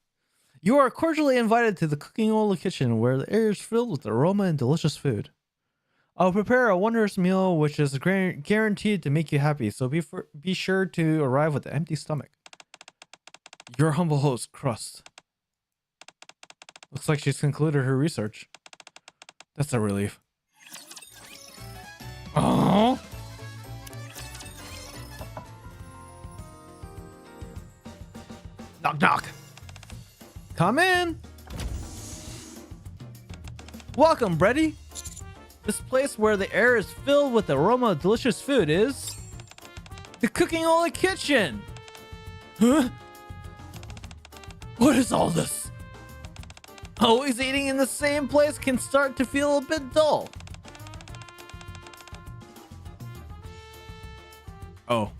You are cordially invited to the Cooking Oil Kitchen, where the air is filled with aroma and delicious food. I'll prepare a wondrous meal which is guaranteed to make you happy, so be sure to arrive with an empty stomach. Your humble host, Crust. Looks like she's concluded her research. That's a relief. Oh. Knock, knock. Come in. Welcome, Brady. This place where the air is filled with the aroma of delicious food is the Cooking Oil Kitchen. Huh? What is all this? Always eating in the same place can start to feel a bit dull. Oh,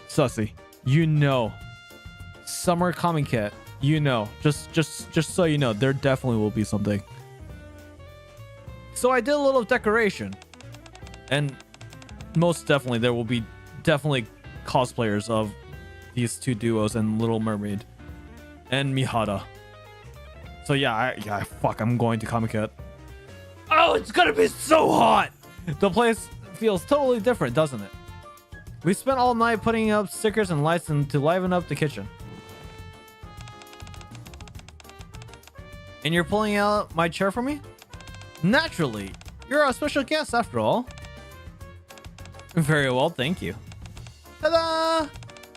Sussy, you know. Summer Comic Cat, you know, just so you know, there definitely will be something. So I did a little decoration, and most definitely there will be cosplayers of these two duos and Little Mermaid and Mihara. So yeah, fuck, I'm going to Comic Cat. Oh, it's gonna be so hot. The place feels totally different, doesn't it? We spent all night putting up stickers and lights to liven up the kitchen. And you're pulling out my chair for me? Naturally. You're a special guest after all. Very well, thank you. Ta-da!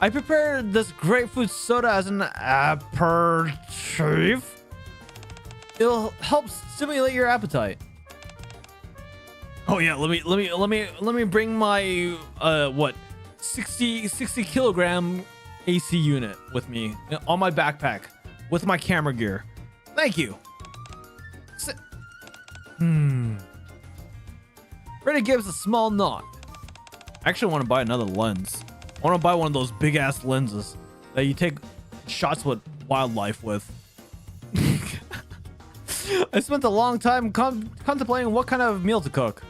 I prepared this grapefruit soda as an aperitif. It'll help stimulate your appetite. Oh yeah, let me bring my 60 kilogram AC unit with me on my backpack with my camera gear. Thank you. Brady gives a small nod. I actually want to buy another lens. I want to buy one of those big ass lenses that you take shots with wildlife with. I spent a long time contemplating what kind of meal to cook.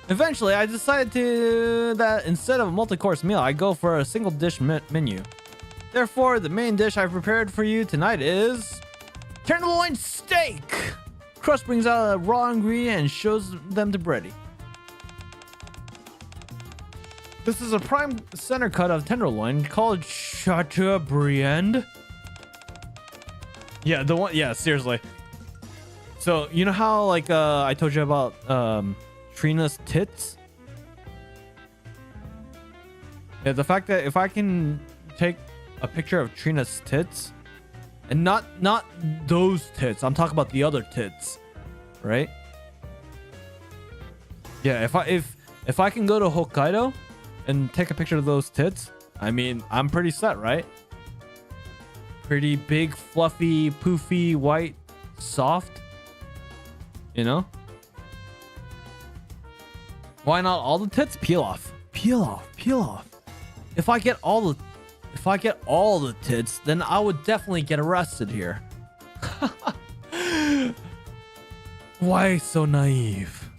Eventually, I decided that instead of a multi-course meal, I go for a single dish menu. Therefore, the main dish I've prepared for you tonight is tenderloin steak. Crust brings out a raw ingredient and shows them to bready. This is a prime center cut of tenderloin called Chateaubriand. Yeah, the one. Yeah, seriously. So you know how like I told you about Trina's tits? Yeah, the fact that if I can take a picture of Trina's tits, and not those tits, I'm talking about the other tits, right? Yeah, if I can go to Hokkaido and take a picture of those tits, I mean, I'm pretty set, right? Pretty big, fluffy, poofy, white, soft, you know? Why not all the tits? Peel off. If I get all the tits, then I would definitely get arrested here. Why so naive?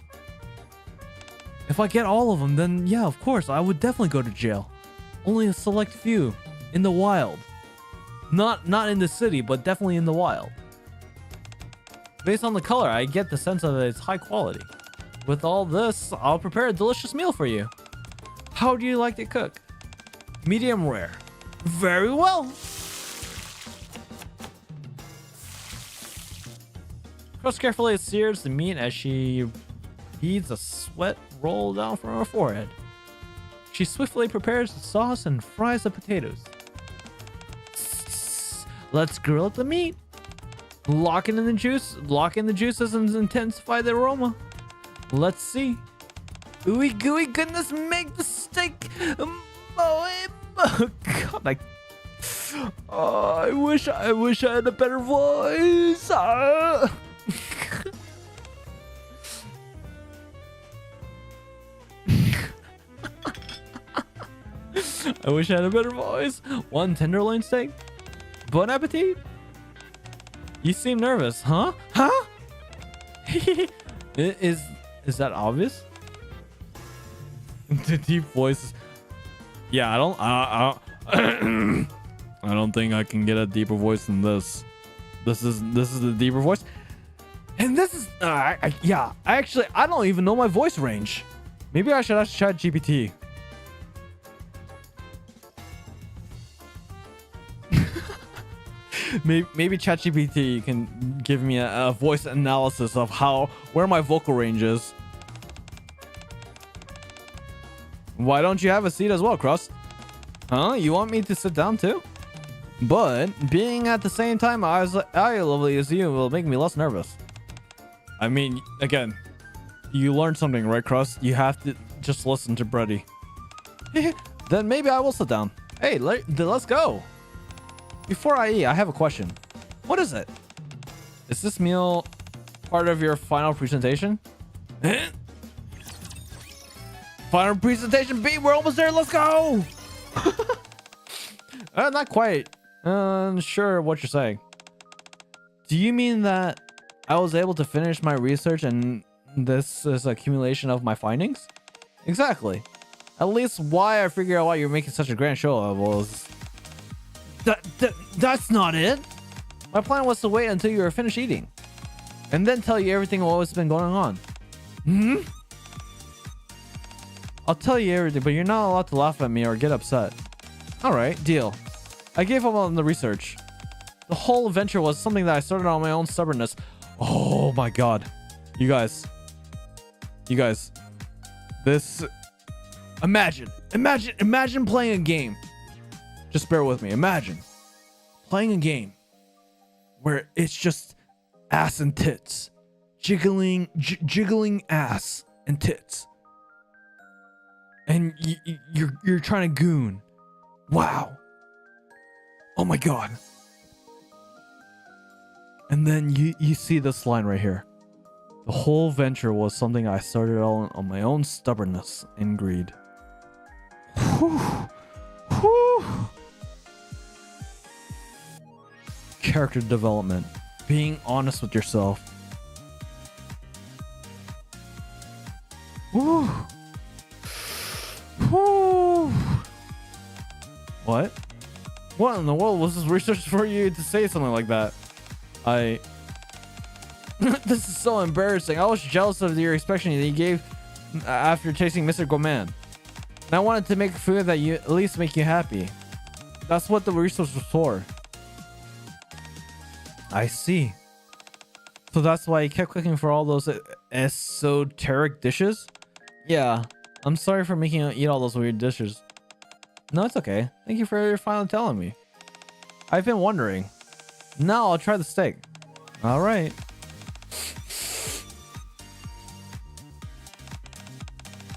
If I get all of them, then yeah, of course, I would definitely go to jail. Only a select few in the wild. Not in the city, but definitely in the wild. Based on the color, I get the sense of its high quality. With all this, I'll prepare a delicious meal for you. How do you like to cook? Medium rare. Very well. Crust carefully sears the meat as she beads a sweat roll down from her forehead. She swiftly prepares the sauce and fries the potatoes. Let's grill up the meat. Lock in the juices and intensify the aroma. Let's see. Ooey gooey goodness, make the steak. Oh God, I wish I had a better voice. I wish I had a better voice. One tenderloin steak. Bon appetit. You seem nervous, huh? Huh? Is that obvious? The deep voice. Yeah, I don't think I can get a deeper voice than this. This is the deeper voice, and this is yeah. I don't even know my voice range. Maybe I should ask ChatGPT. Maybe ChatGPT can give me a voice analysis of where my vocal range is. Why don't you have a seat as well, Crust? Huh? You want me to sit down too? But being at the same time as lovely as you will make me less nervous. I mean, again, you learned something, right, Crust? You have to just listen to Brady. Then maybe I will sit down. Hey, let's go. Before I eat, I have a question. What is it? Is this meal part of your final presentation? Final presentation B, we're almost there. Let's go. Not quite. Sure what you're saying. Do you mean that I was able to finish my research and this is accumulation of my findings? Exactly. At least why I figure out why you're making such a grand show of was... That's not it. My plan was to wait until you were finished eating and then tell you everything what's been going on. I'll tell you everything, but you're not allowed to laugh at me or get upset. Alright, deal. I gave up on the research. The whole adventure was something that I started on my own stubbornness. Oh my god. You guys. This... Imagine playing a game. Just bear with me. Imagine playing a game where it's just ass and tits. Jiggling ass and tits. And you're trying to goon. Wow. Oh my god. And then you see this line right here. The whole venture was something I started on my own stubbornness and greed. Whew. Whew. Character development. Being honest with yourself. Whew. Whew. What? What in the world was this research for you to say something like that? This is so embarrassing. I was jealous of your expression that you gave after chasing Mr. Gourmand. And I wanted to make food that you at least make you happy. That's what the research was for. I see. So that's why you kept cooking for all those esoteric dishes? Yeah. I'm sorry for making you eat all those weird dishes. No, it's okay. Thank you for finally telling me. I've been wondering. Now I'll try the steak. All right.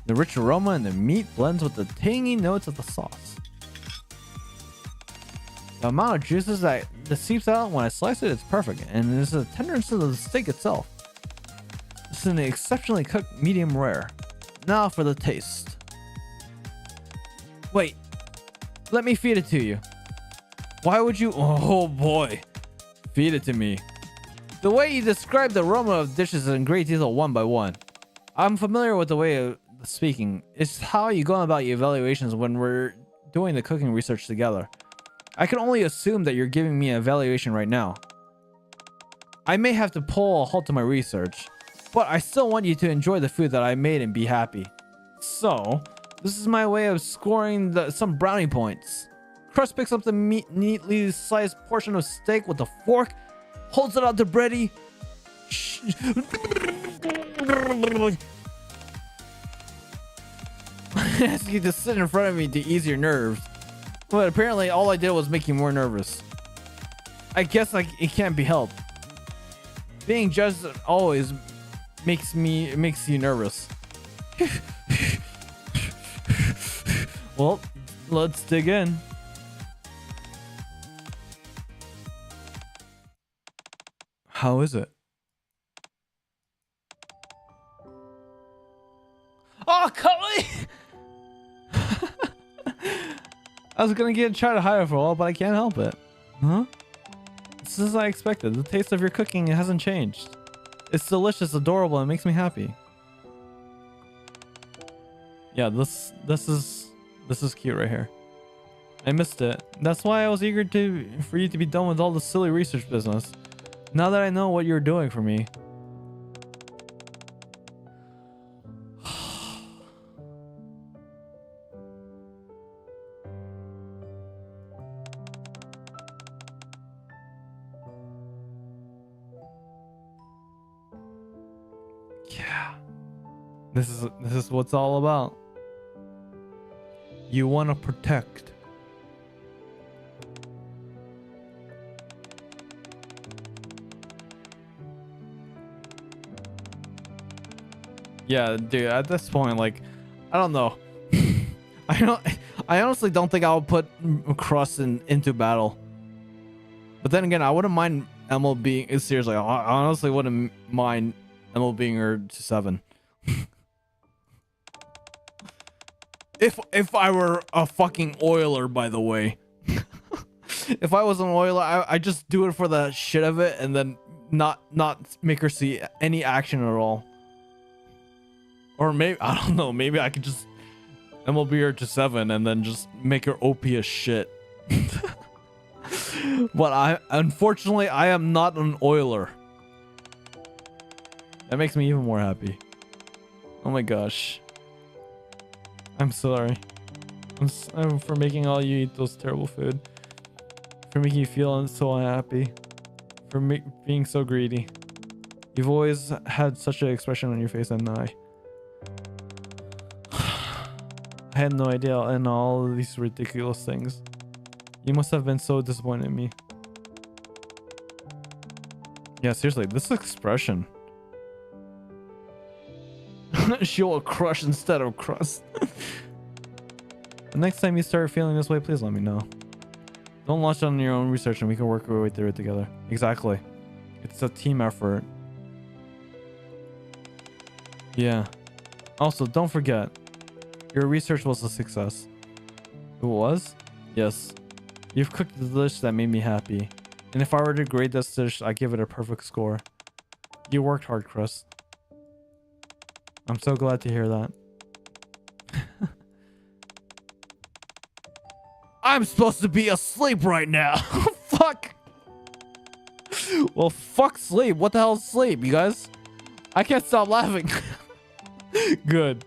The rich aroma in the meat blends with the tangy notes of the sauce. The amount of juices that seeps out when I slice it is perfect, and it's the tenderness of the steak itself. This is an exceptionally cooked medium rare. Now for the taste. Wait, let me feed it to you. Why would you? Oh boy, feed it to me. The way you describe the aroma of dishes in great detail one by one. I'm familiar with the way of speaking. It's how you go about your evaluations when we're doing the cooking research together. I can only assume that you're giving me an evaluation right now. I may have to pull a halt to my research, but I still want you to enjoy the food that I made and be happy. So, this is my way of scoring some brownie points. Crust picks up the neatly sliced portion of steak with a fork, holds it out to Brady. Ask you to sit in front of me to ease your nerves. But apparently all I did was make you more nervous. I guess it can't be helped. Being judged always makes you nervous. Well, let's dig in. How is it? Oh, Cully! I was gonna try to hide it for a while, but I can't help it. Huh? This is as I expected. The taste of your cooking hasn't changed. It's delicious, adorable, and makes me happy. Yeah, this is cute right here. I missed it. That's why I was eager for you to be done with all the silly research business. Now that I know what you're doing for me. Yeah. This is what it's all about. You want to protect. Yeah, dude, at this point, like, I don't know. I honestly don't think I'll put Crust into battle. But then again, I wouldn't mind Emil being seriously. I honestly wouldn't mind Emil being her to 7. If I were a fucking oiler, by the way. If I was an oiler, I just do it for the shit of it and then not make her see any action at all. Or maybe, I don't know, maybe I could just MLB her to 7 and then just make her OP as shit. But unfortunately, I am not an oiler. That makes me even more happy. Oh my gosh. I'm sorry. I'm for making all you eat those terrible food. For making you feel so unhappy. For being so greedy. You've always had such an expression on your face, and I had no idea in all of these ridiculous things. You must have been so disappointed in me. Yeah, seriously, this expression. She will crush instead of crust. The next time you start feeling this way, please let me know. Don't launch on your own research and we can work our way through it together. Exactly. It's a team effort. Yeah. Also, don't forget, your research was a success. It was? Yes. You've cooked the dish that made me happy. And if I were to grade this dish, I'd give it a perfect score. You worked hard, Crust. I'm so glad to hear that. I'm supposed to be asleep right now. Fuck. Well, fuck sleep. What the hell is sleep, you guys? I can't stop laughing. Good.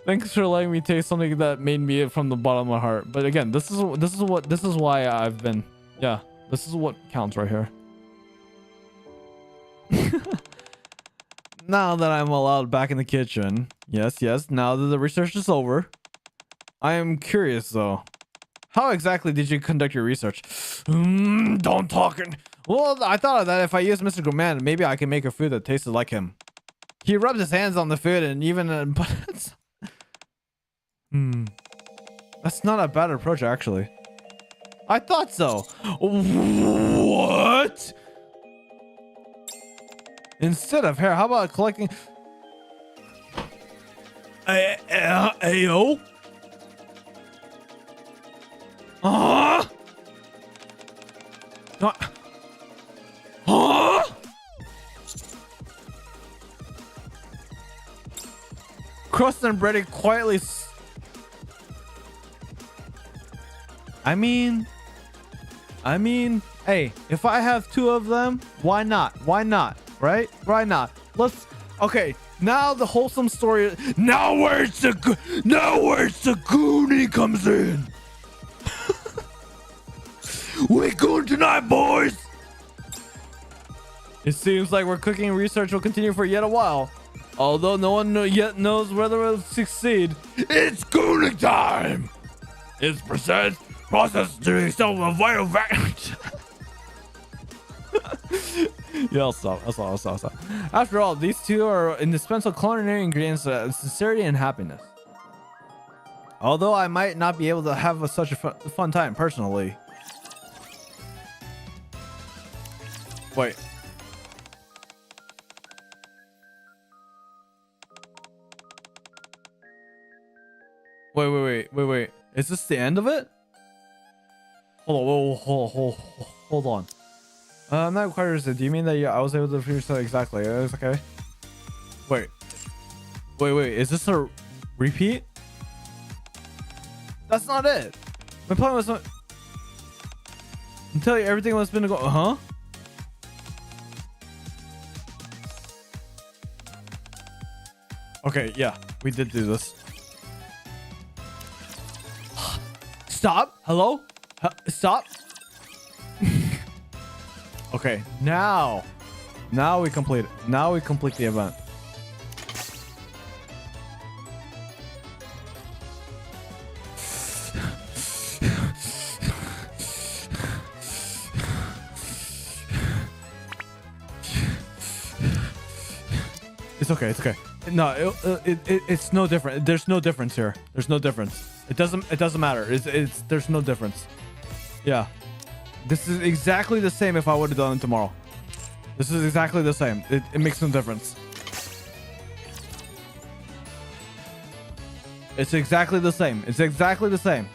Thanks for letting me taste something that made me from the bottom of my heart. But again, this is why I've been. Yeah, this is what counts right here. Now that I'm allowed back in the kitchen, yes, now that the research is over, I am curious though. How exactly did you conduct your research? Don't talking. Well, I thought that if I use Mr. Gourmand, maybe I can make a food that tasted like him. He rubbed his hands on the food and even but it's, that's not a bad approach actually. I thought so. What? Instead of hair, how about collecting? Ayo? Huh? Huh? Crust and bread quietly. I mean, hey, if I have two of them, why not? Why not? Right? Why not? Let's. Okay, now the wholesome story. Now where's the Goonie comes in? We going tonight, boys. It seems like our cooking research will continue for yet a while, although no one yet knows whether we'll succeed. It's Goonie time. It's process doing so a vital vacuum. Yeah, I'll stop. After all, these two are indispensable culinary ingredients of sincerity and happiness. Although I might not be able to have such a fun time personally. Wait. Wait. Is this the end of it? Hold on. I'm not quite understood. Do you mean that I was able to finish that exactly? It's okay. Wait. Is this a repeat? That's not it. My plan was not. Until everything was been to go. Huh? Okay, yeah, we did do this. Stop. Hello? Stop. Okay, now we complete it. Now we complete the event. It's okay. It's okay. No, it's no different. There's no difference here. There's no difference. It doesn't matter. There's no difference. Yeah. This is exactly the same if I would have done it tomorrow. This is exactly the same. It makes no difference. It's exactly the same. It's exactly the same.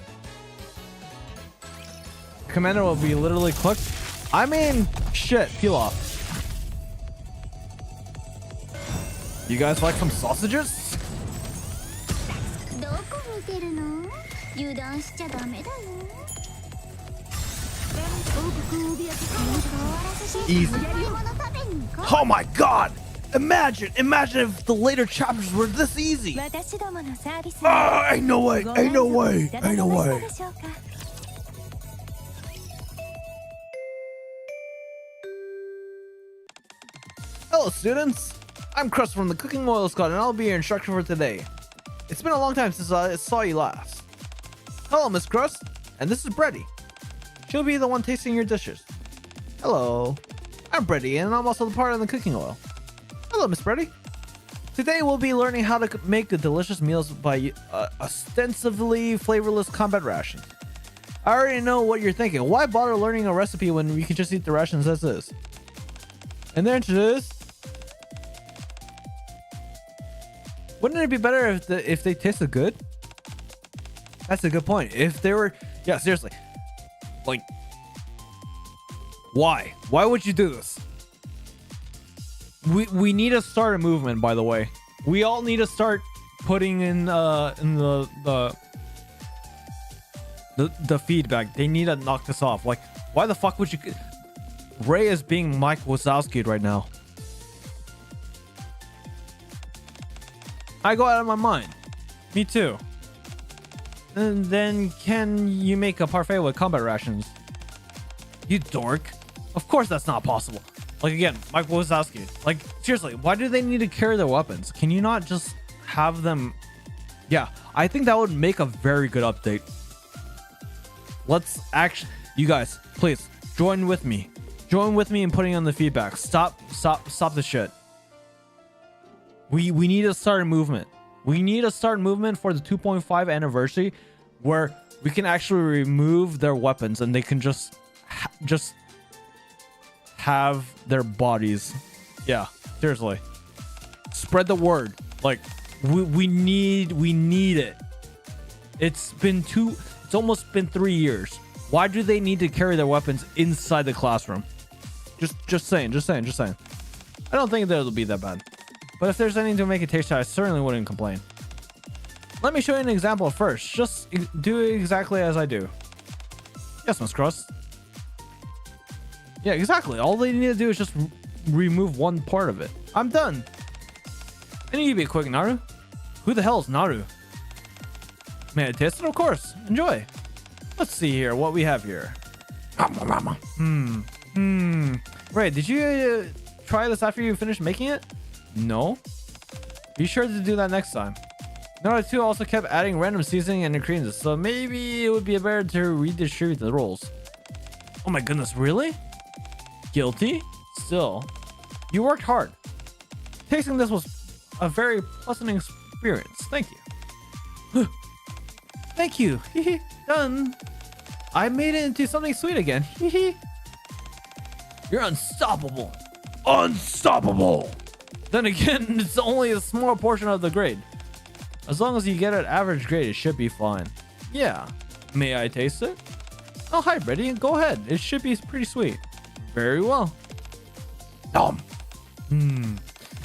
Commander will be literally cooked. I mean, shit, peel off. You guys like some sausages? Easy. Oh my god! Imagine if the later chapters were this easy. Ain't no way. Hello students, I'm Crust from the Cooking Oil Squad and I'll be your instructor for today. It's been a long time since I saw you last. Hello Miss Crust, and this is Brady. She'll be the one tasting your dishes. Hello, I'm Brady and I'm also the part of the cooking oil. Hello Miss Brady. Today we'll be learning how to make the delicious meals by ostensibly flavorless combat rations. I already know what you're thinking. Why bother learning a recipe when you can just eat the rations as is? And there it is. Wouldn't it be better if they tasted good? That's a good point. If they were, yeah, seriously, like, why? Why would you do this? We need to start a movement, by the way. We all need to start putting in the feedback. They need to knock this off. Like, why the fuck would you? Ray is being Mike Wazowski right now. I go out of my mind. Me too. And then can you make a parfait with combat rations? You dork. Of course that's not possible. Like, again, Mike Wazowski. Like, seriously, why do they need to carry their weapons? Can you not just have them? Yeah, I think that would make a very good update. Let's actually, you guys, please join with me. Join with me in putting on the feedback. Stop the shit. We need to start a movement. We need to start movement for the 2.5 anniversary where we can actually remove their weapons and they can just have their bodies. Yeah, seriously. Spread the word. Like, we need it. It's almost been 3 years. Why do they need to carry their weapons inside the classroom? Just saying. I don't think that it'll be that bad. But if there's anything to make it tasty, I certainly wouldn't complain. Let me show you an example first. Just do exactly as I do. Yes, Miss Crust. Yeah, exactly. All they need to do is just remove one part of it. I'm done. I need to be quick, Naru. Who the hell is Naru? May I taste it? Of course. Enjoy. Let's see here what we have here. Ray, did you try this after you finished making it? No. Be sure to do that next time. Naru 2 also kept adding random seasoning and ingredients, so maybe it would be better to redistribute the roles. Oh my goodness, really? Guilty? Still. You worked hard. Tasting this was a very pleasant experience. Thank you. Thank you. Done. I made it into something sweet again. You're unstoppable. Unstoppable. Then again, it's only a small portion of the grade. As long as you get an average grade, it should be fine. Yeah. May I taste it? Oh, hi, Brady. Go ahead. It should be pretty sweet. Very well.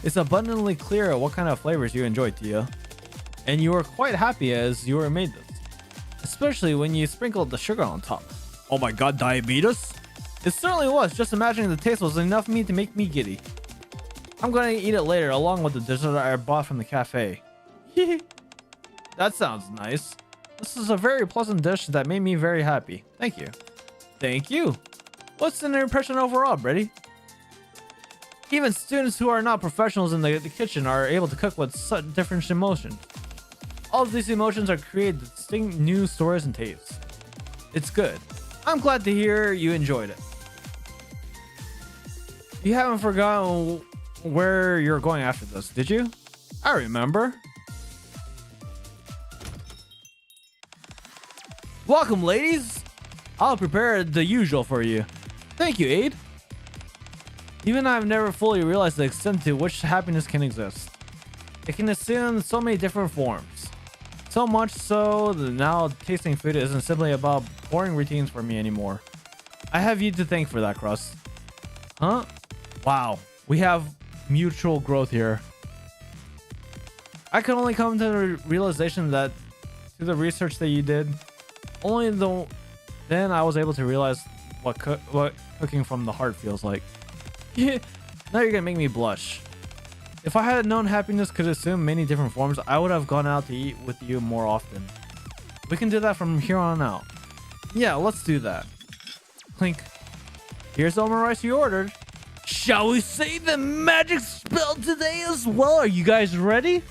It's abundantly clear what kind of flavors you enjoy, Tia. And you were quite happy as you were made this. Especially when you sprinkled the sugar on top. Oh my god, diabetes? It certainly was. Just imagining the taste was enough meat to make me giddy. I'm going to eat it later along with the dessert I bought from the cafe. That sounds nice. This is a very pleasant dish that made me very happy. Thank you. Thank you. What's an impression overall, Brady? Even students who are not professionals in the kitchen are able to cook with such different emotions. All of these emotions are created distinct new stories and tastes. It's good. I'm glad to hear you enjoyed it. You haven't forgotten where you're going after this, did you? I remember. Welcome, ladies. I'll prepare the usual for you. Thank you, Aid. Even I've never fully realized the extent to which happiness can exist. It can assume so many different forms. So much so that now tasting food isn't simply about boring routines for me anymore. I have you to thank for that, Crust. Huh? Wow. We have mutual growth here. I could only come to the realization that through the research that you did, only then I was able to realize what cooking from the heart feels like. Yeah, now you're gonna make me blush. If I had known happiness could assume many different forms, I would have gone out to eat with you more often. We can do that from here on out. Yeah, let's do that. Clink. Here's the rice you ordered. Shall we say the magic spell today as well? Are you guys ready?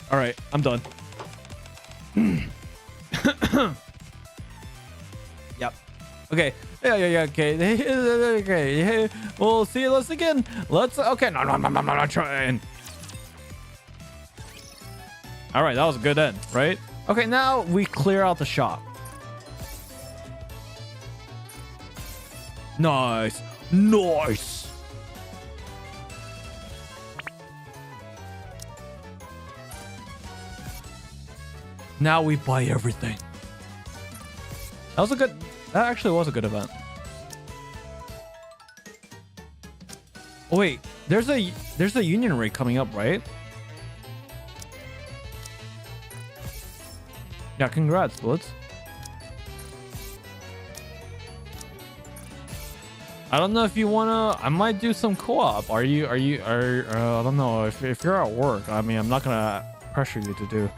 All right, I'm done. Yep. Okay. Yeah. Okay. Okay. We'll see this again. Let's. Okay. No. I'm not trying. All right. That was a good end, right? Okay. Now we clear out the shop. Nice. Now we buy everything. That actually was a good event. Oh wait, there's a union raid coming up, right? Yeah, congrats, Blitz. I don't know if you wanna. I might do some co-op. I don't know if you're at work. I mean, I'm not gonna pressure you to do.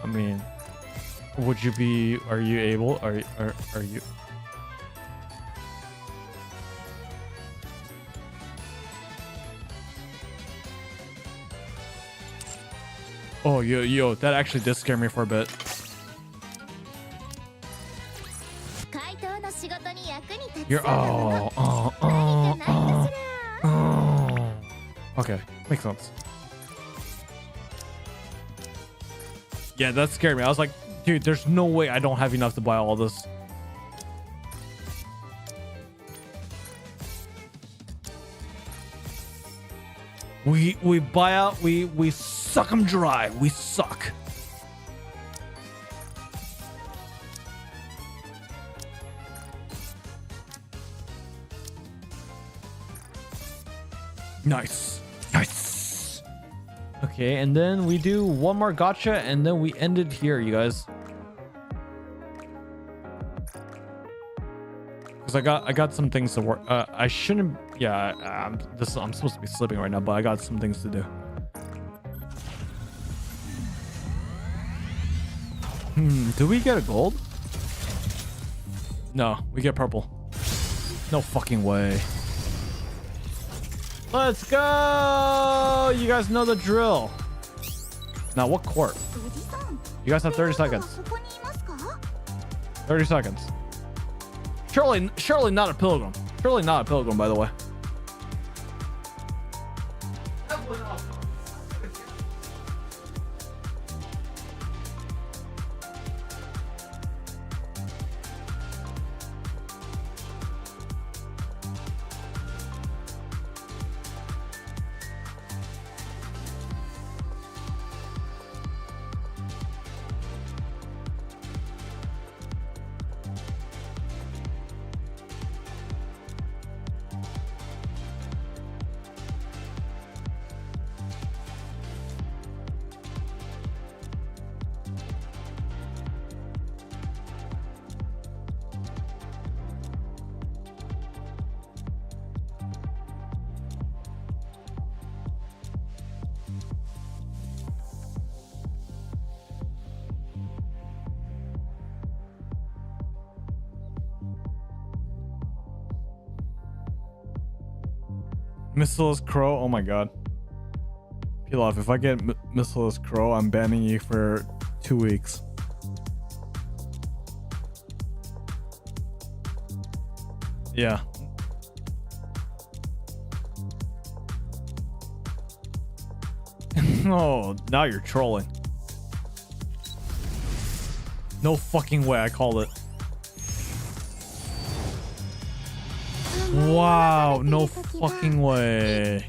I mean, would you be? Are you able? Are you? Oh, yo, that actually did scare me for a bit. You're okay, makes sense. Yeah, that scared me. I was like, dude, there's no way I don't have enough to buy all this. We buy out, we suck them dry. We suck. Nice. Okay, and then we do one more gacha, and then we end it here, you guys. Because I got some things to work. I shouldn't. Yeah, I'm supposed to be sleeping right now, but I got some things to do. Do we get a gold? No, we get purple. No fucking way. Let's go! You guys know the drill. Now, what court? You guys have 30 seconds. 30 seconds. Surely not a pilgrim. Surely not a pilgrim, by the way. Missileless Crow, oh my god. Pilaf, if I get Missileless Crow, I'm banning you for 2 weeks. Yeah. Oh, now you're trolling. No fucking way, I called it. Wow, no fucking way.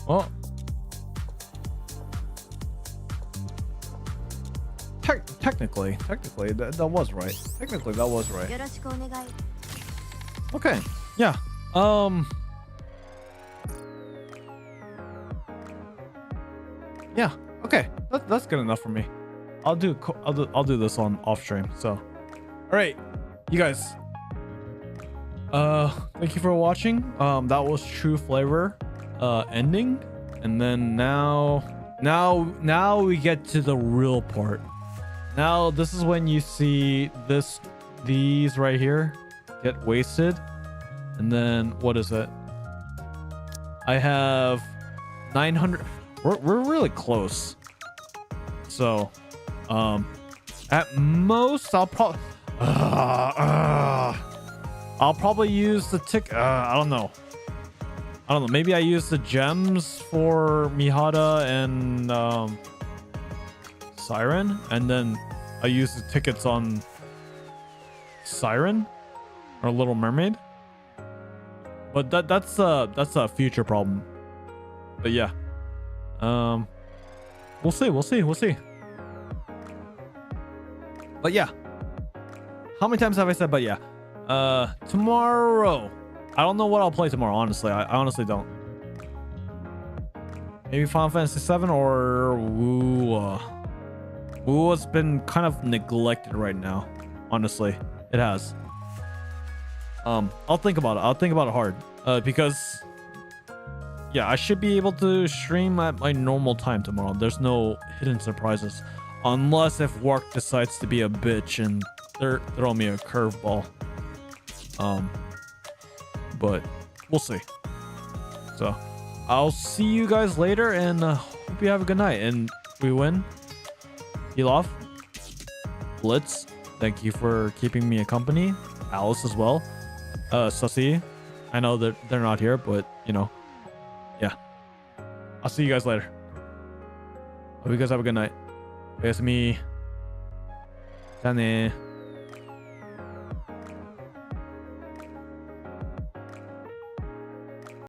Oh. Technically, that was right. Technically, that was right. Okay, yeah. Yeah, okay. That's good enough for me. I'll do this on off stream, so. All right, you guys. Thank you for watching. That was True Flavor ending, and then now we get to the real part. Now this is when you see these right here get wasted, and then what is it? I have 900. We're really close. So, at most I'll probably use the tick. I don't know. Maybe I use the gems for Mihara and Siren, and then I use the tickets on Siren or Little Mermaid. But that's a future problem. But yeah, we'll see. But yeah. How many times have I said but yeah? Tomorrow. I don't know what I'll play tomorrow, honestly. I honestly don't. Maybe Final Fantasy 7 or Woo. Woo has been kind of neglected right now. Honestly, it has. I'll think about it. I'll think about it hard. Because yeah, I should be able to stream at my normal time tomorrow. There's no hidden surprises, unless if work decides to be a bitch and throw me a curveball. But we'll see. So I'll see you guys later, and hope you have a good night. And we win. Heal off. Blitz, thank you for keeping me a company. Alice as well. Sussy, I know that they're not here, but you know, yeah. I'll see you guys later. Hope you guys have a good night. It's me. じゃあね。